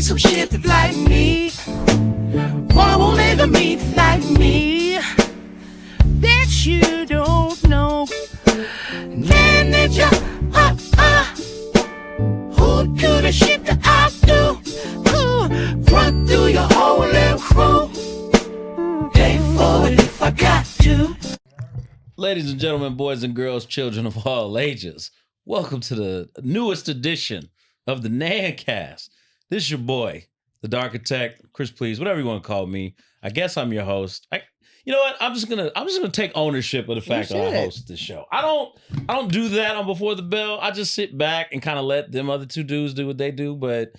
some shit like me. One won't live in me like me. That you don't know. Manager, who do the shit that I do? Run through your whole little crew. Pay for it if I got to. Ladies and gentlemen, boys and girls, children of all ages, welcome to the newest edition of the NAANCast. This is your boy, the Darkitect, Chris, please, whatever you want to call me. I guess I'm your host. You know what? I'm just gonna take ownership of the fact that I host this show. I don't do that on Before the Bell. I just sit back and kind of let them other two dudes do what they do. But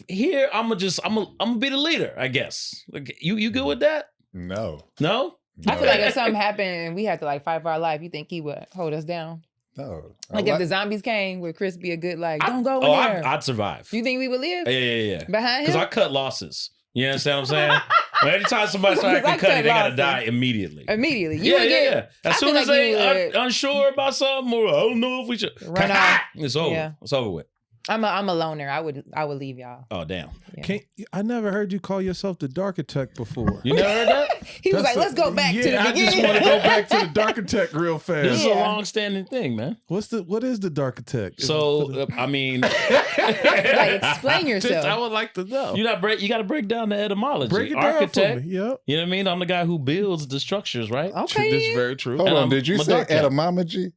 here, I'm gonna be the leader, I guess. Like, you good with that? No. I feel like if something happened and we had to like fight for our life, you think he would hold us down? No. Like if the zombies came, would Chris be a good don't go in there? I'd survive. You think we would live? Yeah. Behind him? Because I cut losses. You understand what I'm saying? But anytime somebody starts acting cutting, they gotta die immediately. Immediately. Yeah. As soon as they unsure about something, or I don't know if we should run off. It's over. Yeah. It's over with. I'm a loner. I would leave y'all. Oh damn! Yeah. I never heard you call yourself the Darkitect before. You never heard that? He was like, "Let's go back to the beginning." I just want to go back to the Darkitect real fast. This is a long-standing thing, man. What is the Darkitect? So I mean, like explain yourself. I would like to know. You got to break down the etymology. Break it Architect. down for me. Yep. You know what I mean? I'm the guy who builds the structures, right? Okay. This is very true. Hold on, did you I'm a say Darkitect. etymology?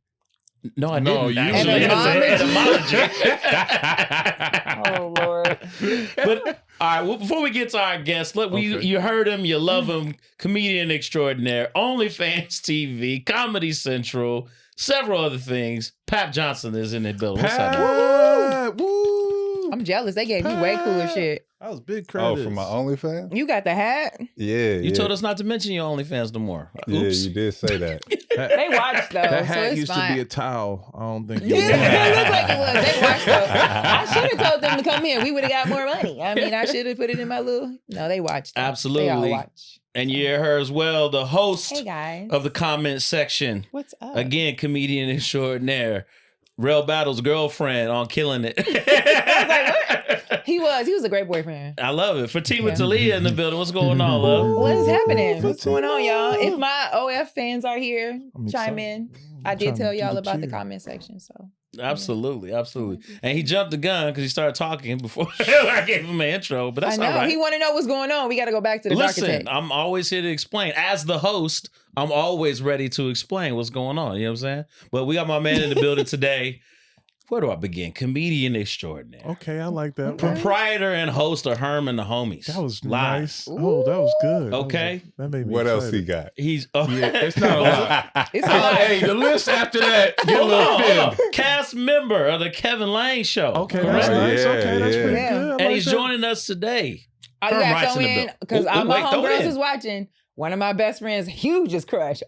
No, I didn't. Actually, etymology. Oh Lord! But all right, well, before we get to our guest, look, you heard him, you love him, comedian extraordinaire, OnlyFans TV, Comedy Central, several other things. Pap Johnson is in the building. What's up? Woo! I'm jealous. They gave me way cooler shit. That was big credit. Oh, from my OnlyFans? You got the hat. Yeah. You told us not to mention your OnlyFans no more. Oops. Yeah, you did say that. They watched though. That hat so it's used fine. to be a towel. I don't think. It looked like it was. They watched though. I should have told them to come here. We would have got more money. I mean, I should have put it in my little. No, they watched. Though. Absolutely. They all watch. And you hear her as well, the host Hey guys. of the comment section. What's up? Again, comedian extraordinaire. Real Battle's girlfriend on Killing It. I was like, what? He was a great boyfriend. I love it. Fatima Talia in the building. What's going on, love? What is happening? What's going on, y'all? If my OF fans are here, chime in. I did tell y'all about the comment section, so. Absolutely. And he jumped the gun because he started talking before I gave him an intro, but that's I know. all right. He want to know what's going on. We got to go back to the Listen, Darkitect. I'm always here to explain. As the host, I'm always ready to explain what's going on. You know what I'm saying? But we got my man in the building today. Where do I begin? Comedian extraordinaire. Okay, I like that. Proprietor and host of Herman the Homies. That was Live. nice. Oh, that was good. Okay. That made me What else excited. he got? He's It's not a lot. It's a lot. Hey, the list after that. Get a little thin. cast member of the Kevin Langue Show. Okay, Correct? that's nice. Yeah, Okay, that's pretty yeah. good. I And like he's that. joining us today. Oh, you Herman got Rice to throw in the in building. because Oh, my wait, throw it homegirls in. is watching. One of my best friends, hugest crush.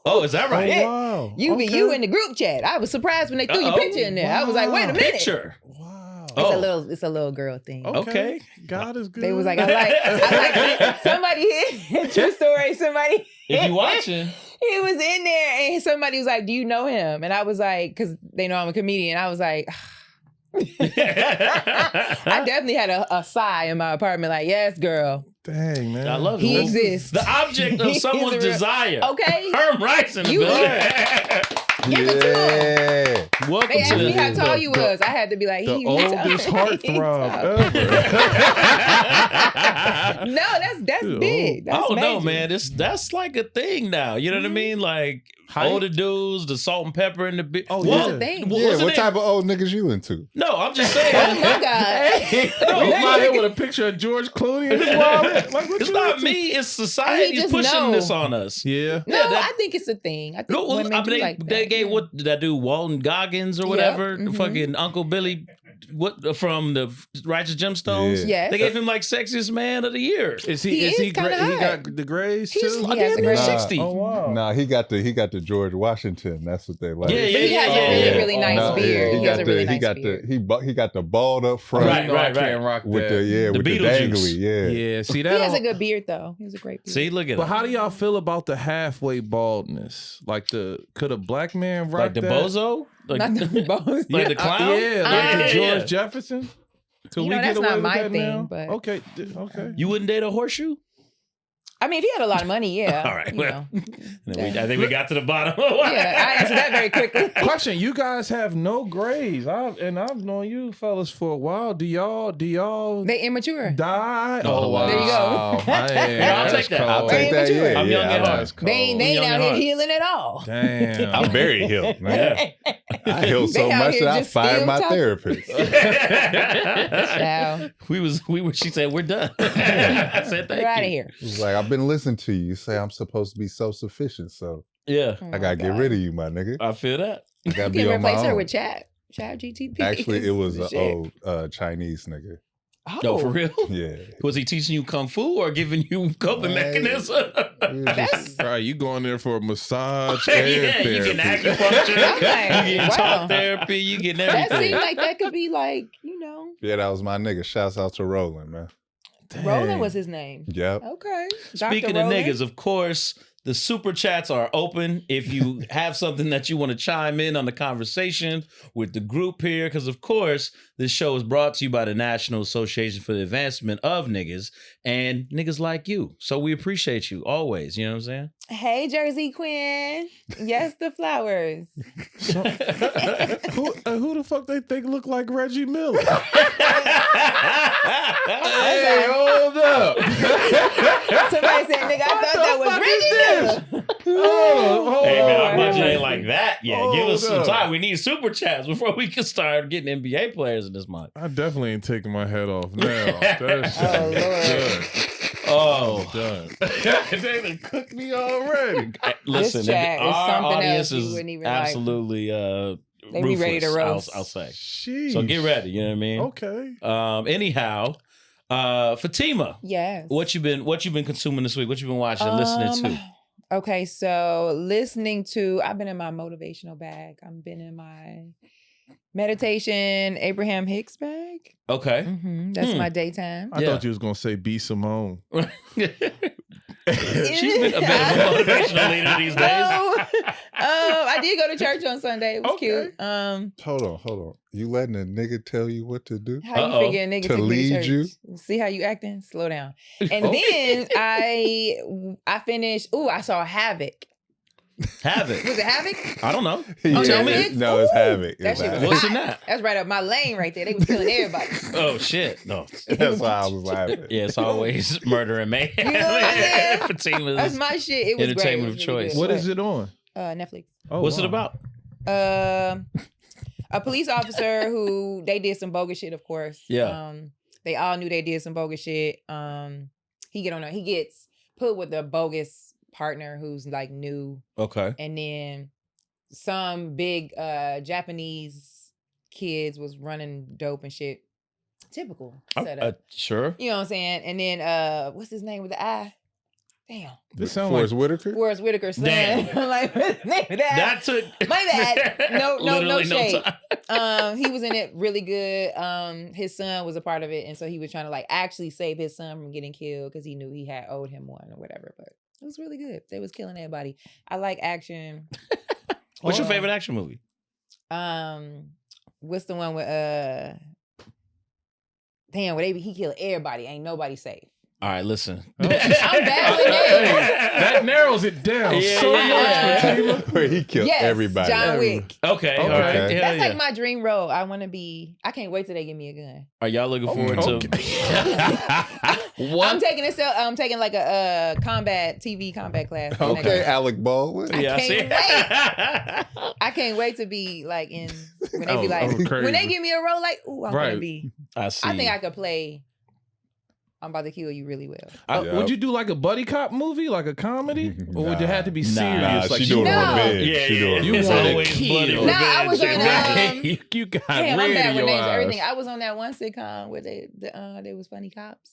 Oh, is that right? Yeah. Wow. You okay. in the group chat. I was surprised when they threw your Uh-oh. picture in there. I was like, wait a minute. Picture. Wow. Oh. It's a little girl thing. Okay. God is good. They was like, I like it. Somebody hit. True story. Somebody. If you watching. He was in there and somebody was like, do you know him? And I was like, because they know I'm a comedian. I was like, I definitely had a sigh in my apartment, like, yes, girl. Dang, man. I love it. He Well, exists. The object of He's someone's a real- desire. Okay. Herman Rice in the You building. Give it to him. Welcome They to asked me the... how tall you was. I had to be like, The he oldest heartthrob ever. No, that's Dude, big. That's Oh no, major. man! That's like a thing now. You know what I mean? Like Height? older dudes, the salt and pepper in the big. Oh, That's yeah. a thing. Yeah, what type of old niggas you into? No, I'm just Oh saying. my God. We fly here with a picture of George Clooney in his wallet. Like, what It's you not into? me. It's society just pushing know. this on us. Yeah. No, Yeah, that- I think it's a thing. I think No, women I do mean, like they that. gave Yeah. what did I do? Walton Goggins or whatever, mhm. fucking Uncle Billy, what from the Righteous Gemstones? Yeah. Yes. They gave him like sexiest man of the year. Is He he? is He kinda he hot. got the grays He's too. like He has damn a near great- 60. Oh wow. Nah, he got the George Washington. That's what they like. Yeah, But he has a really, really nice Nah, beard. yeah, He has a really he nice got beard. he got the bald up front. Right, No, I right, can't right. rock With that. the The with the Beetlejuice. dangly, yeah. Yeah, see He that. has a good beard though. He has a great beard. See, look at But him. how do y'all feel about the halfway baldness? Like could a black man rock Like the that? bozo? Like, Not the bones. like the clown? Yeah, like the Yeah. George Jefferson. Could You we know, get that's away not with my that thing, now? but- Okay. You wouldn't date a horseshoe? I mean, if he had a lot of money, yeah. All right. You know. I think we got to the bottom. Of Yeah, I answered that very quickly. Question: you guys have no grades. I've known you fellas for a while. Do y'all They immature. die? Oh, wow. There you go. Man, I'll that's take that. I'll cold. take that. Immature. Yeah, I'm young yeah, at I heart. like- That's They ain't Young out at here heart. healing at all. Damn. I'm very healed, man. Yeah. I healed so They out much here that I just fired still my toxic. therapist. Child, we were. She said we're done. I said thank we're out you. of here. It's like, I've been listening to you. You say I'm supposed to be self-sufficient, so Yeah, Oh I my gotta get God. rid of you, my nigga. I feel that. I gotta You be can on my replace her own. with Chat GTP. Actually, it was an Shit. old Chinese nigga. No, for real. Yeah. Was he teaching you kung fu or giving you coping Man. mechanism? He was That's just- Right, you going there for a massage Yeah, and you getting therapy. acupuncture, I'm like, you getting wow. talk therapy, you getting That everything. seemed like that could be like, you know, yeah, that was my nigga. Shouts out to Roland, man. Roland was his name. Yep. Okay. Speaking Dr. of Roland. niggas, of course, the super chats are open. If you have something that you want to chime in on the conversation with the group here, because of course, this show is brought to you by the National Association for the Advancement of Niggas and niggas like you. So we appreciate you always. You know what I'm Hey, Jersey Quinn. Yes, the flowers. Who the fuck they think look like Reggie Miller? saying? Hey, hold up. Somebody said, nigga, I thought that was Reggie Miller. Hold Hey man, our on. budget ain't like that yet. Give us some Hold up. time. We need super chats before we can start getting NBA players in this month. I definitely ain't taking my head off now. That's Oh, Lord. Oh, done. They done cooked me already. listen, chat is our something audience else you is wouldn't even like. absolutely They be ready to ruthless, roast. I'll say. Sheesh. So get ready. You know what I mean? Okay. Anyhow, Fatima, Yes. what you been consuming this week? What you been watching, listening to? Okay, so I've been in my motivational bag. I've been in my meditation Abraham Hicks bag. Okay. That's my daytime. I thought you was gonna say B. Simone. She's been a bit of a motivational leader these days. No. I did go to church on Sunday. It was Okay. cute. Hold on. You letting a nigga tell you what to do? How Uh-oh. you figure a nigga To took me lead to you? church? See how you acting? Slow down. And then I finished. I saw Havoc. Havoc. Was it Havoc? I don't know. Yeah, tell me. it's Havoc. That It's shit was Havoc. What's in hot. that? That's right up my lane right there. They was killing everybody. Oh shit. No. That's why I was laughing. Yeah, it's always murder and mayhem. You know what I'm saying? Fatima's That's my shit. It was entertainment great. of choice. What is it on? Netflix. Oh, What's it wow. about? A police officer who they did some bogus shit, of course. Yeah. They all knew they did some bogus shit. He gets put with a bogus partner who's like new, Okay. and then some big Japanese kids was running dope and shit. Typical setup. Sure. You know what I'm saying? And then what's his name with the I? Damn. This sound like Forrest Whitaker? Forrest Whitaker's son. Damn. I'm like, what's the name of that? That took My bad. No literally shade. time. He was in it really good. His son was a part of it, and so he was trying to like actually save his son from getting killed because he knew he had owed him one or whatever. But it was really good. They was killing everybody. I like action. What's your favorite action movie? What's the one with damn, where he killed everybody. Ain't nobody safe. All right, listen. I'm bad with names. That narrows it down Yeah, so yeah, much, Fatima. Where he killed Yes, everybody. John Wick. Okay, all Okay. right. Hell That's yeah. like my dream role. I want to be. I can't wait till they give me a gun. Are y'all looking forward to I'm what? taking like a TV combat class. Okay, Alec Baldwin. Yeah, I see. I can't wait to be like in when they be like crazy. when they give me a role like I'm gonna Right. be. I see. I think I could play. I'm about to kill you really well. Yep. Would you do like a buddy cop movie, like a comedy, or would it have to be Nah. serious? Nah, like she doing No. revenge. Yeah, She doing You It's wanna revenge. always kill. bloody Nah, revenge. I was on, right? you got Damn, red I'm bad in with your names and eyes. everything. I was on that one sitcom where they was funny cops.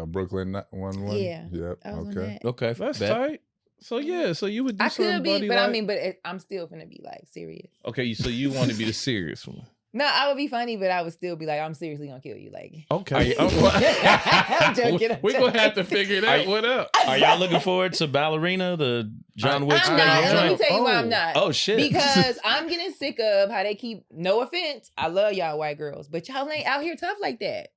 Brooklyn 911. Yeah. Yep. I was on Okay. that. Okay, That's bet. tight. So yeah, so you would do I something could be, buddy but like? I mean, but I'm still gonna be like serious. Okay, so you want to be the serious one. No, I would be funny, but I would still be like, I'm seriously gonna kill you. Like, Okay. I'm joking. We're going to have to figure that one out. Are y'all looking forward to Ballerina, the John Wick I'm not. And let me spin-off? tell you why I'm not. Oh, shit. Because I'm getting sick of how they keep. No offense, I love y'all white girls, but y'all ain't out here tough like that.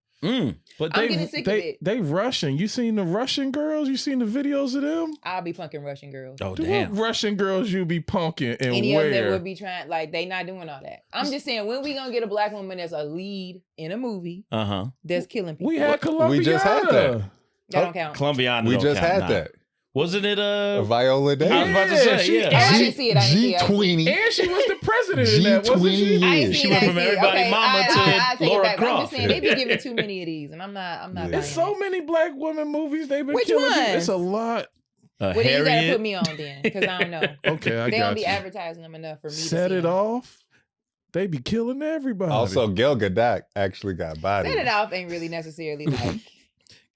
But I'm getting sick of it. They Russian. You seen the Russian girls? You seen the videos of them? I'll be punking Russian girls. Oh, What damn. Russian girls you be punking and Any where? of them would be trying, like, they not doing all that. I'm just saying, when we gonna get a black woman that's a lead in a movie that's killing people? We had Columbiana. We just had that. That don't count. Colombiana We don't just count, had nah. that. Wasn't it Viola Davis. I was about to say, yeah. I didn't see it. I didn't see it. G20. And she was the president in that, wasn't she? G20. I ain't She seen went it, from I ain't see it. everybody Okay, mama I to take it Laura back. But I'm Croft. just saying, they be giving too many of these, and I'm not Yeah. There's so many black women movies they've been Which killing. ones? It's a lot. Well, then you gotta Harriet. put me on then, because I don't know. Okay, I They got don't be you. advertising them enough for me to Set see it them. off. They be killing everybody. Also, Gal Gadot actually got bodied. Set it off ain't really necessarily like.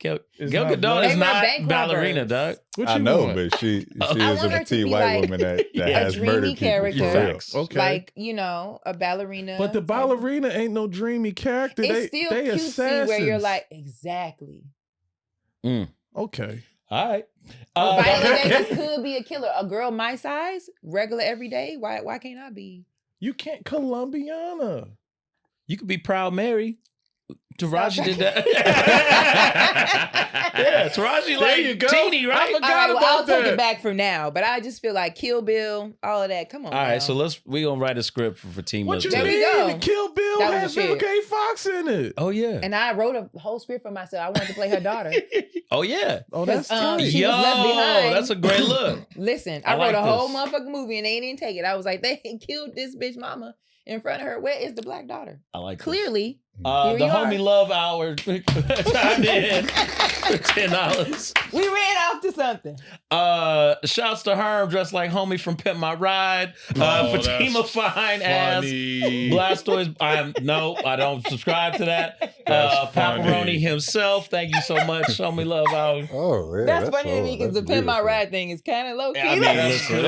Gal It's Gal not Gadot black. is They run not bank ballerina, robbers. dog. What I you know, want? but she I is want a her to petite be white like woman that a has dreamy murdered people character. for real. Facts. Okay. Like, you know, a ballerina. But the ballerina ain't no dreamy character. It's they still they cutesy where you're assassins. like, exactly. Okay. All right. Viola Davis could be a killer. A girl my size, regular everyday. Why can't I be? You can't Columbiana. You could be Proud Mary. Taraji did that. Yeah, Taraji There you like go. teeny, I right? forgot All right, well, about I'll take that. it back for now. But I just feel like Kill Bill, all of that. Come on. All right, now. so we gonna write a script for Fatima. What you There we mean? go. Kill Bill That was has the shit. Vivica A. Fox in it. Oh yeah. And I wrote a whole script for myself. I wanted to play her daughter. Oh yeah. Oh, that's um, tight. she was left behind. That's a great look. Listen, I I wrote like a whole this. motherfucking movie and they didn't take it. I was like, they killed this bitch mama in front of her. Where is the black daughter? I like this. Clearly, The Here you homie are. love hour chimed in for $10. we ran off to something. Shouts to Herm dressed like homie from Pimp My Ride. Oh, Fatima that's fine ass. Funny. Blastoise. I don't subscribe to that. That's Pepperoni funny. himself. Thank you so much. Show me love out. Oh, yeah. That's funny to me because the Pimp My beautiful. Ride thing is kind of low key. I mean, listen.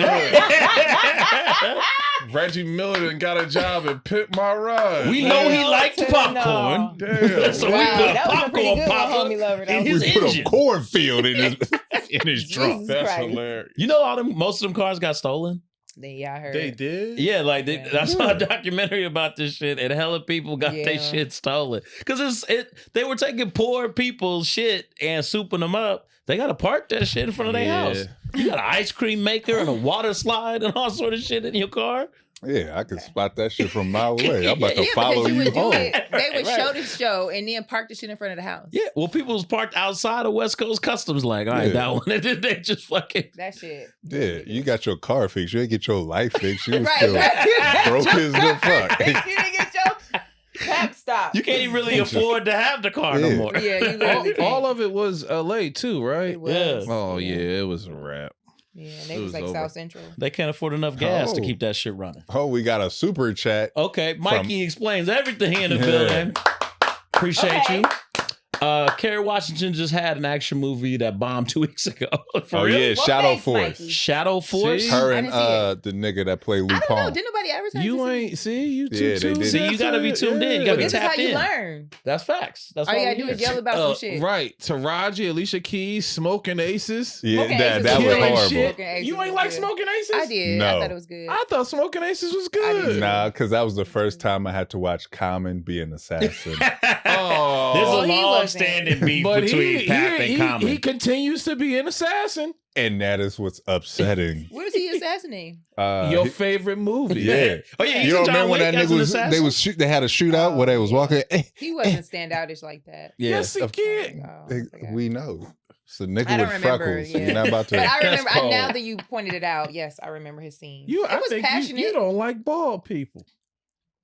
Reggie Miller done got a job at Pimp My Ride. We know he Hell liked to popcorn. Damn. So Wow, we put a that was a pretty popcorn good one, popper homie lover. That in was- his We put engine. a cornfield in his trunk. Jesus That's Christ. hilarious. You know, most of them cars got stolen. Yeah, I heard. They did? Yeah, like Yeah. I saw a documentary about this shit, and hella people got their Yeah. shit stolen because they were taking poor people's shit and souping them up. They got to park that shit in front of their Yeah. house. You got an ice cream maker and a water slide and all sort of shit in your car. Yeah, I could spot that shit from a mile away. I'm about to Yeah, follow because you you would do home. it. They would Right. show the show and then park the shit in front of the house. Yeah, well, people was parked outside of West Coast Customs, like, all right, Yeah. that one, and then they just fucking. That shit. Yeah, you got your car fixed. You didn't get your life fixed. You was Right, still right. broke as the fuck. You didn't get your pep stop. You can't even really afford to have the car no Yeah. more. Yeah, you literally can't. All of it was LA too, right? It was. Yeah. Oh yeah, it was a wrap. Yeah, and they It was was like over. South Central. They can't afford enough gas to Oh. keep that shit running. Oh, we got a super chat. Okay, Mikey explains everything in the Yeah. building. Appreciate Okay. you. Kerry Washington just had an action movie that bombed 2 weeks ago. For Oh real? yeah, What Shadow face, Force. Mikey? Shadow Force. See? Her I and didn't see the nigga that played I don't know. Lupin. Did nobody advertise You this? ain't see you Yeah, too they tuned did. See, you into gotta be it? tuned in. You Yeah. gotta be This is how tapped you in. learn. That's facts. That's All you why gotta we do is here. yell about some shit. Right, Taraji, Alicia Keys, Smoking Aces. Yeah, Okay, that Aces was was Killing horrible. shit. Smoking Aces You ain't was like good. Smoking Aces? I did. No. I thought it was good. I thought Smoking Aces was I did good. too. Nah, because that was the first time I had to watch Common be an assassin. Oh. There's Well, a he long-standing beef But between Path and Common. he continues to be an assassin. and that is what's upsetting. Where was he assassinating? Your favorite movie. Yeah. Oh yeah, he's You don't in John remember when Wick that as nigga an was? assassin? They was shoot. They had a shootout where they was walking. He wasn't standoutish like that. Yeah. Yes, he Of- can. Oh, I forgot. We know. It's a nigga I don't with remember, freckles. yeah. You're not about to. But I That's remember cold. now that you pointed it out. Yes, I remember his scene. I was think passionate. you don't like bald people.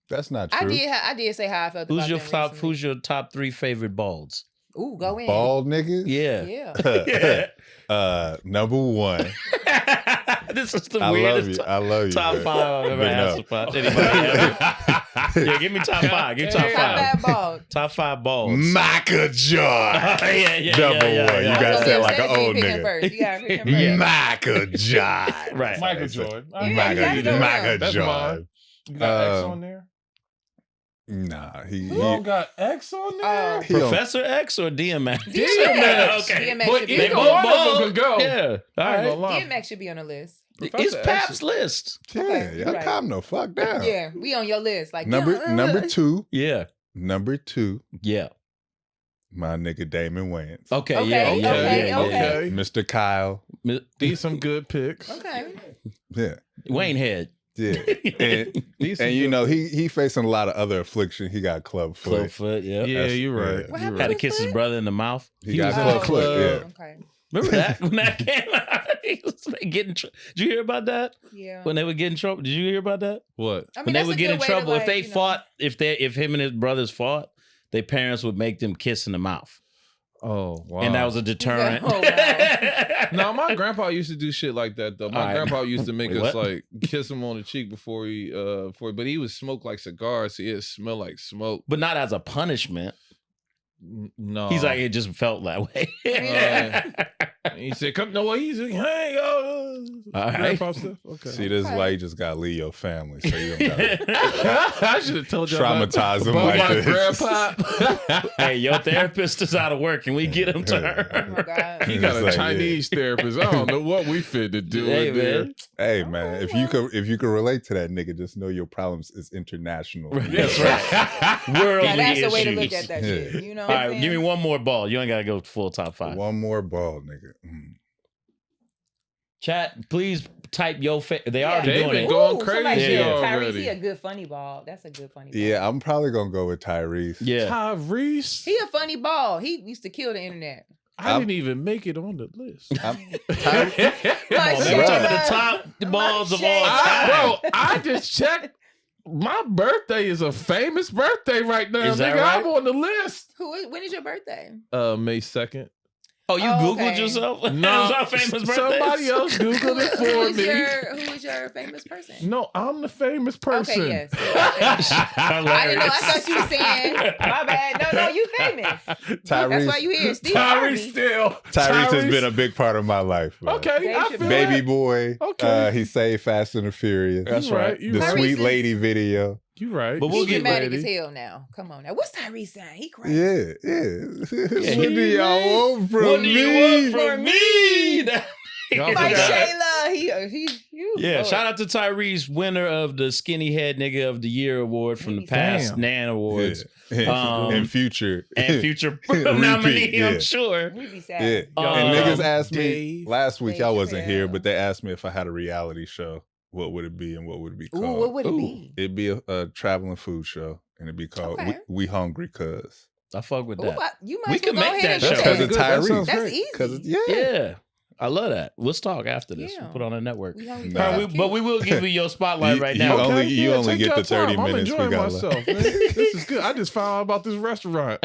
That's not I true. did say how I felt Who's about your them top? recently. Who's your top 3 favorite balds? Ooh, go in. Bald niggas. Yeah. Yeah. Number one. This is the I love weirdest you. I love you. top man. 5 I've ever But asked no. about anybody ever. Yeah, give me top 5. Give me top Yeah. Top 5. bad bald. Top 5 balds. Micah John. yeah. Number one. You I was gotta gonna say it say like it, an so you old pick him nigga. first. You gotta pick him first. Yeah. Micah John. Right. Michael Jordan. Yeah, you gotta go with Micah him. That's John. mine. You got X Um, on there? Nah, You don't got X on there? he don't- Professor X or DMX? DMX. Okay. DMX But should be either on one the of them both. could go. Yeah. All I ain't right. gonna lie. DMX should be on the list. It's Professor Pap's X. list. Yeah, Okay, y'all right. calm the fuck down. Yeah, we on your list. Like Number two, Yeah. number two, Yeah. my nigga Damon Wayans. Okay. Okay, Yeah. Yeah. okay, yeah, okay. Mr. Kyle. yeah. These some good picks. Okay. Yeah. Wayne Head. Yeah. And, These some and you good know, he facing a lot of other affliction. He got club foot. Clubfoot. Yeah. Yeah, That's- you're right. yeah. What You're happened? Had to right. kiss his brother in the mouth. He got was club at a foot. club. Yeah. Okay. Remember that when that came out? He was getting. Did you hear about that? Yeah. When they would get in trouble? Did you hear about that? What? I mean, When they that's would a get good in way to, trouble if like, they you know- fought, if him and his brothers fought, their parents would make them kiss in the mouth, Oh, wow. and that was a deterrent. Oh, wow. No, my grandpa used to do shit like that though. My All right. grandpa used to make Wait, us what? like kiss him on the cheek before but he would smoke like cigars, so it smelled like smoke. But not as a punishment. No, He's like, it just felt that way. he said, "Come, no, easy, hey, yo." All right. Grandpa stuff. Okay. See, this is why you just gotta leave your family. So you don't gotta I should have told you traumatize them about like my this. grandpa. Hey, your therapist is out of work. Can we get him to Oh, her? God. He got It's a like, Chinese therapist. I don't know what we fit to do Hey, in there. man. Hey man, if you could relate to that nigga, just know your problems is international. That's right. Worldly Now, that's the way to issues. look at that Yeah. shit. You know All what I'm right, give me saying? one more ball. You ain't got to go full top five. One more ball, nigga. Mm. Chat, please type your They Yeah. already They doing been it. going Somebody crazy said already. Tyrese, he a good funny ball. That's a good funny ball. Yeah, I'm probably gonna go with Tyrese. Yeah. Tyrese. He a funny ball. He used to kill the internet. I didn't even make it on the list. Like They Shayla. were talking the top balls of all Shayla. time. Bro, I just checked. My birthday is a famous birthday right now. Is that nigga. right? I'm on the list. When is your birthday? May 2nd. Oh, you Oh, Googled okay. yourself? No, It was our famous birthday. somebody else Googled it for me. Who is your famous person? No, I'm the famous person. Okay, yes. I didn't know. I thought you were saying, my bad. No, you famous. That's why you here. Steve Tyrese Harvey. still. Tyrese has been a big part of my life. Man. Okay, Dave I Chappelle. feel Baby that. boy. Okay. He saved Fast and the Furious. That's You right. You The right. Sweet Tyrese Lady video. You right. But we'll He's get dramatic ready. as hell now. Come on now. What's Tyrese saying? He crazy. Yeah. What he- do y'all want from What do me? you want from me? Y'all Like forgot. Shayla. Yeah, Lord. shout out to Tyrese, winner of the Skinny Head Nigga of the Year award from the past Damn. NAN Awards. Yeah. And future. And future Repeat, nominee, yeah. I'm sure. We be Yeah. sad. And niggas asked me Dave. last week, Dave y'all wasn't here, Chappelle. but they asked me if I had a reality show, what would it be and what would it be Ooh, called? what would it Ooh. be? It'd be a traveling food show, and it'd be called Okay. we Hungry Cuz. I fuck with Ooh, that. you We might can as well go make ahead that and show. Because say of it. That Tyrese. sounds That's great. easy. Because Yeah, I love that. Let's talk after this. Yeah. We'll put on a network. We hungry Nah. All cuz. right, but we will give you your spotlight right You now. only- you only take get your the 30 time. minutes we I'm enjoying got myself, man. This is good. I just found out about this restaurant.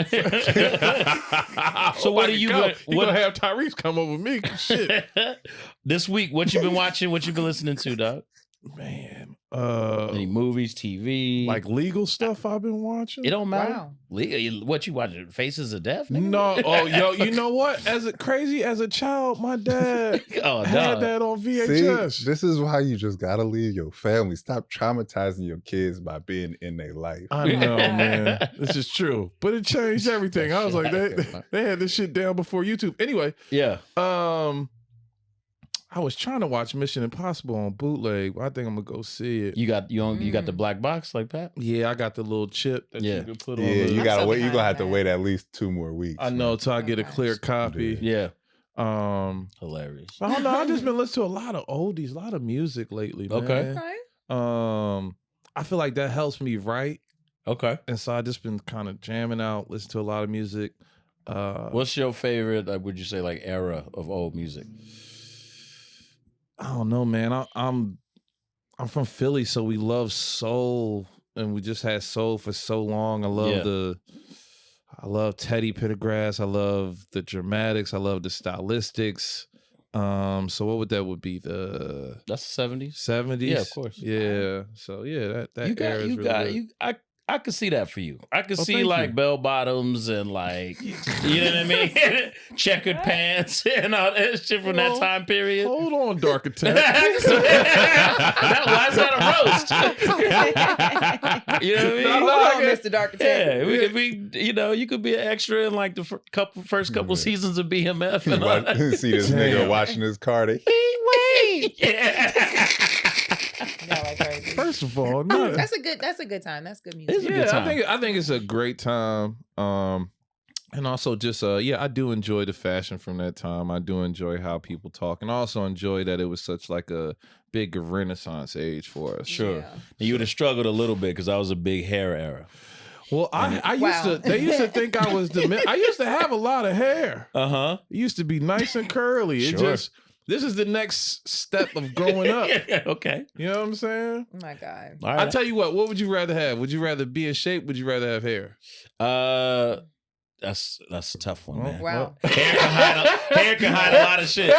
So what do you go? got- You what- gonna have Tyrese come over me? Shit, This week, what you been watching? What you been listening to, dog? man. Any movies, TV? Like legal stuff I've been watching. it don't matter. Wow. What you watching? Faces of Death? Nigga? No, oh yo, you know what? As a child, my dad Oh, had dog. that on See, VHS. this is why you just gotta leave your family. Stop traumatizing your kids by being in their life. I know, man. This is true, but it changed everything. I was like, they had this shit down before YouTube. Anyway, Yeah. I was trying to watch Mission Impossible on bootleg. I think I'm gonna go see it. You got the black box like Pat? Yeah, I got the little chip that Yeah. you can put on. Yeah, the- you gotta so wait. You're gonna have to behind wait that. at least 2 more weeks. I know man. till I get a clear copy. Yeah. Hilarious. Hilarious. I don't know. I just been listening to a lot of oldies, a lot of music lately. Man. Okay. Okay. I feel like that helps me write, Okay. and so I just been kind of jamming out, listening to a lot of music. What's your favorite, would you say, like, era of old music? I don't know, man. I'm from Philly, so we love soul, and we just had soul for so long. I love Teddy Pendergrass. I love the dramatics. I love the stylistics. So what would be the That's the 70s? 70s? Yeah, of course. Yeah. So yeah, that era is really good. I could see that for you. I could Oh, see thank like you. bell bottoms and like, you know what I mean? Checkered pants and all that shit from that Well, time period. Hold on, Dark Attack. Why's that a roast? You know what I mean? No, Hold on, okay. Mr. Dark Yeah, Attack. if we, you know, you could be an extra in like the first couple seasons of BMF and all that. See this nigga washing his car. Wait. Yeah. Y'all like crazy. First of all, no. That's a good time. That's good music. It's a good time. I think it's a great time. And also just I do enjoy the fashion from that time. I do enjoy how people talk, and I also enjoy that it was such like a big renaissance age for us. Sure. Yeah. And you would have struggled a little bit because I was a big hair era. Well, I used Wow. to. They used to think I was the. I used to have a lot of hair. Uh-huh. It used to be nice and curly. It Sure. just. This is the next step of growing up. Okay. You know what I'm saying? Oh my God. All right. I tell you what would you rather have? Would you rather be in shape? Would you rather have hair? That's a tough one, man. Wow. Hair can hide a lot of shit.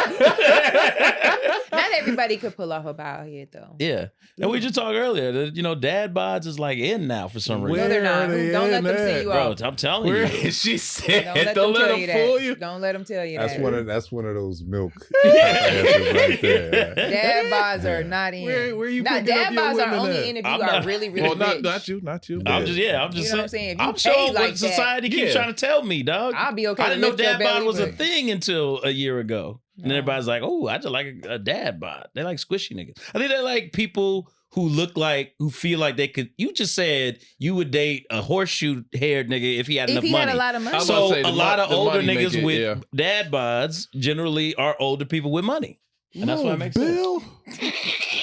Not everybody could pull off a bald head though. Yeah. And we just talked earlier that, you know, dad bods is like in now for some reason. No, they're not. Where are they Don't let in them see at? you Bro, off. I'm telling Where you. she said, Don't let don't them let tell them you fool that. you. Don't let them tell you That's that. one of those milk answers right there. Dad bods are not in. Where you Now, picking up dad your bods are women only at? in if you I'm are not- really, really Well, rich. not you. I'm just You know saying. what I'm saying? If you I'm paid showing like what society keeps Yeah. trying to tell me, dog. I'll be okay I to didn't know lift your dad bod belly was a button. thing until a year ago. And No. everybody's like, oh, I just like a dad bod. They like squishy niggas. I think they like people who feel like they could. You just said you would date a horseshoe haired nigga if he had If enough he money. had a lot of money. I was about So to say, a the lot of the older money make niggas it, with yeah. dad bods generally are older people with money. And that's why it makes sense. Bill.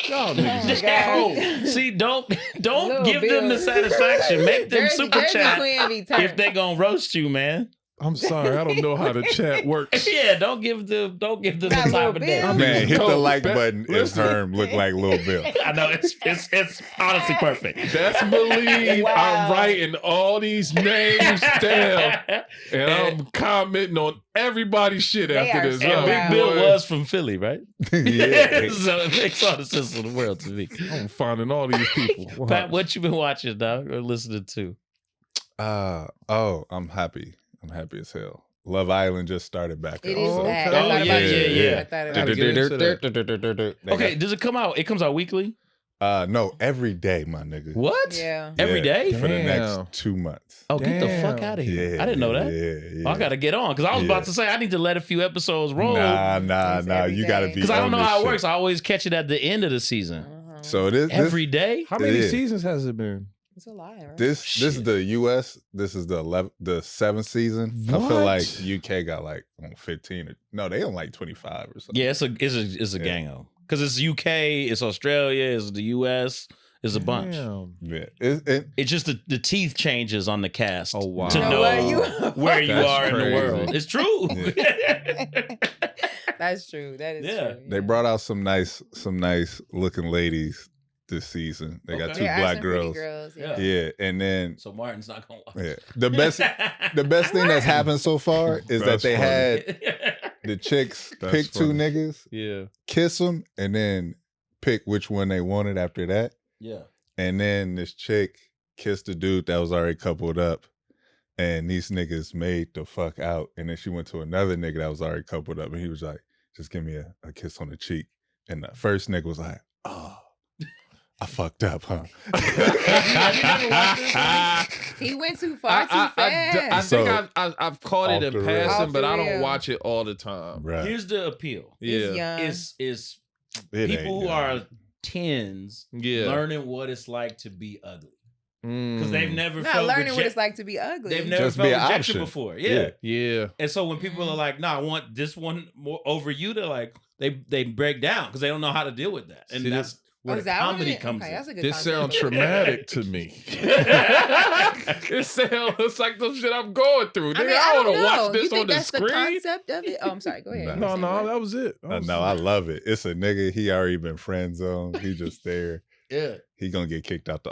Y'all niggas my is God. cold. See, don't Little give them the Bill. satisfaction. Make them super Jersey chat Queen be turned. if they gonna roast you, man. I'm sorry, I don't know how the chat works. Yeah, don't give them the Not time Lil of day. Bill. Man, hit the Cold. like button if Listen. Herm look like Lil Bill. I know it's honestly perfect. Best believe Wow. I'm writing all these names down, and I'm commenting on everybody's shit They after are this. so And Oh, Big wow. Bill boy. was from Philly, right? Yeah. So it makes all the sense in the world to me. I'm finding all these people. Pat, what you been watching, dog, or listening to? I'm happy. I'm happy as hell. Love Island just started back It up. is Oh, back. okay. I thought Oh, about yeah, it. yeah, yeah. I thought Gotta about get it. into that. Okay, does it come out? It comes out weekly? No, every day, my nigga. What? Yeah. Every day? For the Damn. next 2 months. Oh, get the fuck Damn. out of here. Yeah, I didn't know that. Yeah, Oh, I gotta get on because I was Yeah. about to say I need to let a few episodes roll. Nah. It's every You gotta day. be. Because I don't on know this how it shit. works. I always catch it at the end of the season. Uh-huh. So this Every day? How many Yeah. seasons has it been? It's a lie, right? this is the US. This is the 7th season. I feel What? like UK got like 15 or no, they on like 25 or something. Yeah, it's a Yeah. gang-o. Because it's UK, it's Australia, it's the US, it's a bunch. Damn. Yeah. It's just the teeth changes on the cast Oh, wow. to You know know where you That's are in the crazy. world. It's true. That's true. That is Yeah. true. They brought out some nice looking ladies this season. They got Okay. two There are black some pretty girls. girls. Yeah. Yeah, and then So Martin's not gonna watch. yeah, the best thing that's happened so far is that That's they funny. had the chicks That's pick two funny. niggas, Yeah. kiss them, and then pick which one they wanted after that. Yeah. And then this chick kissed a dude that was already coupled up, and these niggas made the fuck out. And then she went to another nigga that was already coupled up, and he was like, "Just give me a kiss on the cheek." And the first nigga was like, "Oh, I fucked up, huh?" He went too far, too I fast. think So, I've caught it off in the rails. passing, Off but the I don't rails. watch it all the time. Right. Here's the appeal. He's Yeah. young. Is It people ain't who young. are tens Yeah. learning what it's like to be ugly. Because Mm. they've never Not felt learning what it's like to be ugly. They've never Just felt be an rejection option. before. Yeah. Yeah. And so when people are like, "No, I want this one more over you," they're like, they break down because they don't know how to deal with that, and See, that's where is the that what comedy it- comes okay, in. that's a good This concept. sounds traumatic to me. It sounds like the shit I'm going through. Nigga, I don't want to know. watch You this think on the that's screen. the concept of it? Oh, I'm sorry. Go ahead. No. No, Say no, what? that was it. No, I love it. It's a nigga. He already been friend zoned. He just there. Yeah, He gonna get kicked off the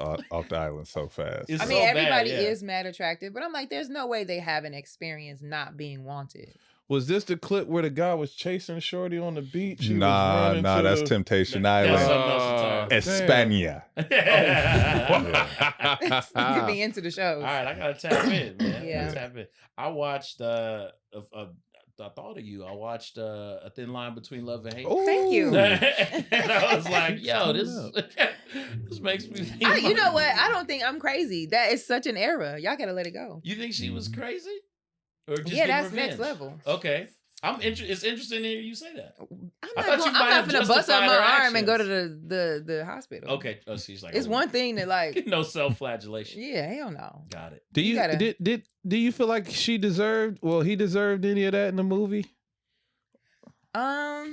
island so fast. It's I so mean, bad, everybody yeah. is mad attractive, but I'm like, there's no way they haven't experienced not being wanted. Was this the clip where the guy was chasing Shorty on the beach? He was Nah, running to that's the- Temptation That's Island. something else entirely. España. Get me into the shows. All right, I gotta tap in, man. Yeah. I gotta tap in. I watched. I thought of you. I watched A Thin Line Between Love and Hate. Thank you. And I was like, yo, this makes me think. You know what? I don't think I'm crazy. That is such an era. Y'all gotta let it go. You think she was crazy? Or just Yeah, getting that's revenge? next level. Okay. It's interesting to hear you say that. I'm thought you might have not gonna bust up justified my her arm and go to actions. the hospital. Okay. Oh, she's like, It's oh, one thing to like. no self-flagellation. Yeah, hell no. Got it. Do you gotta- do you feel like he deserved any of that in the movie? No,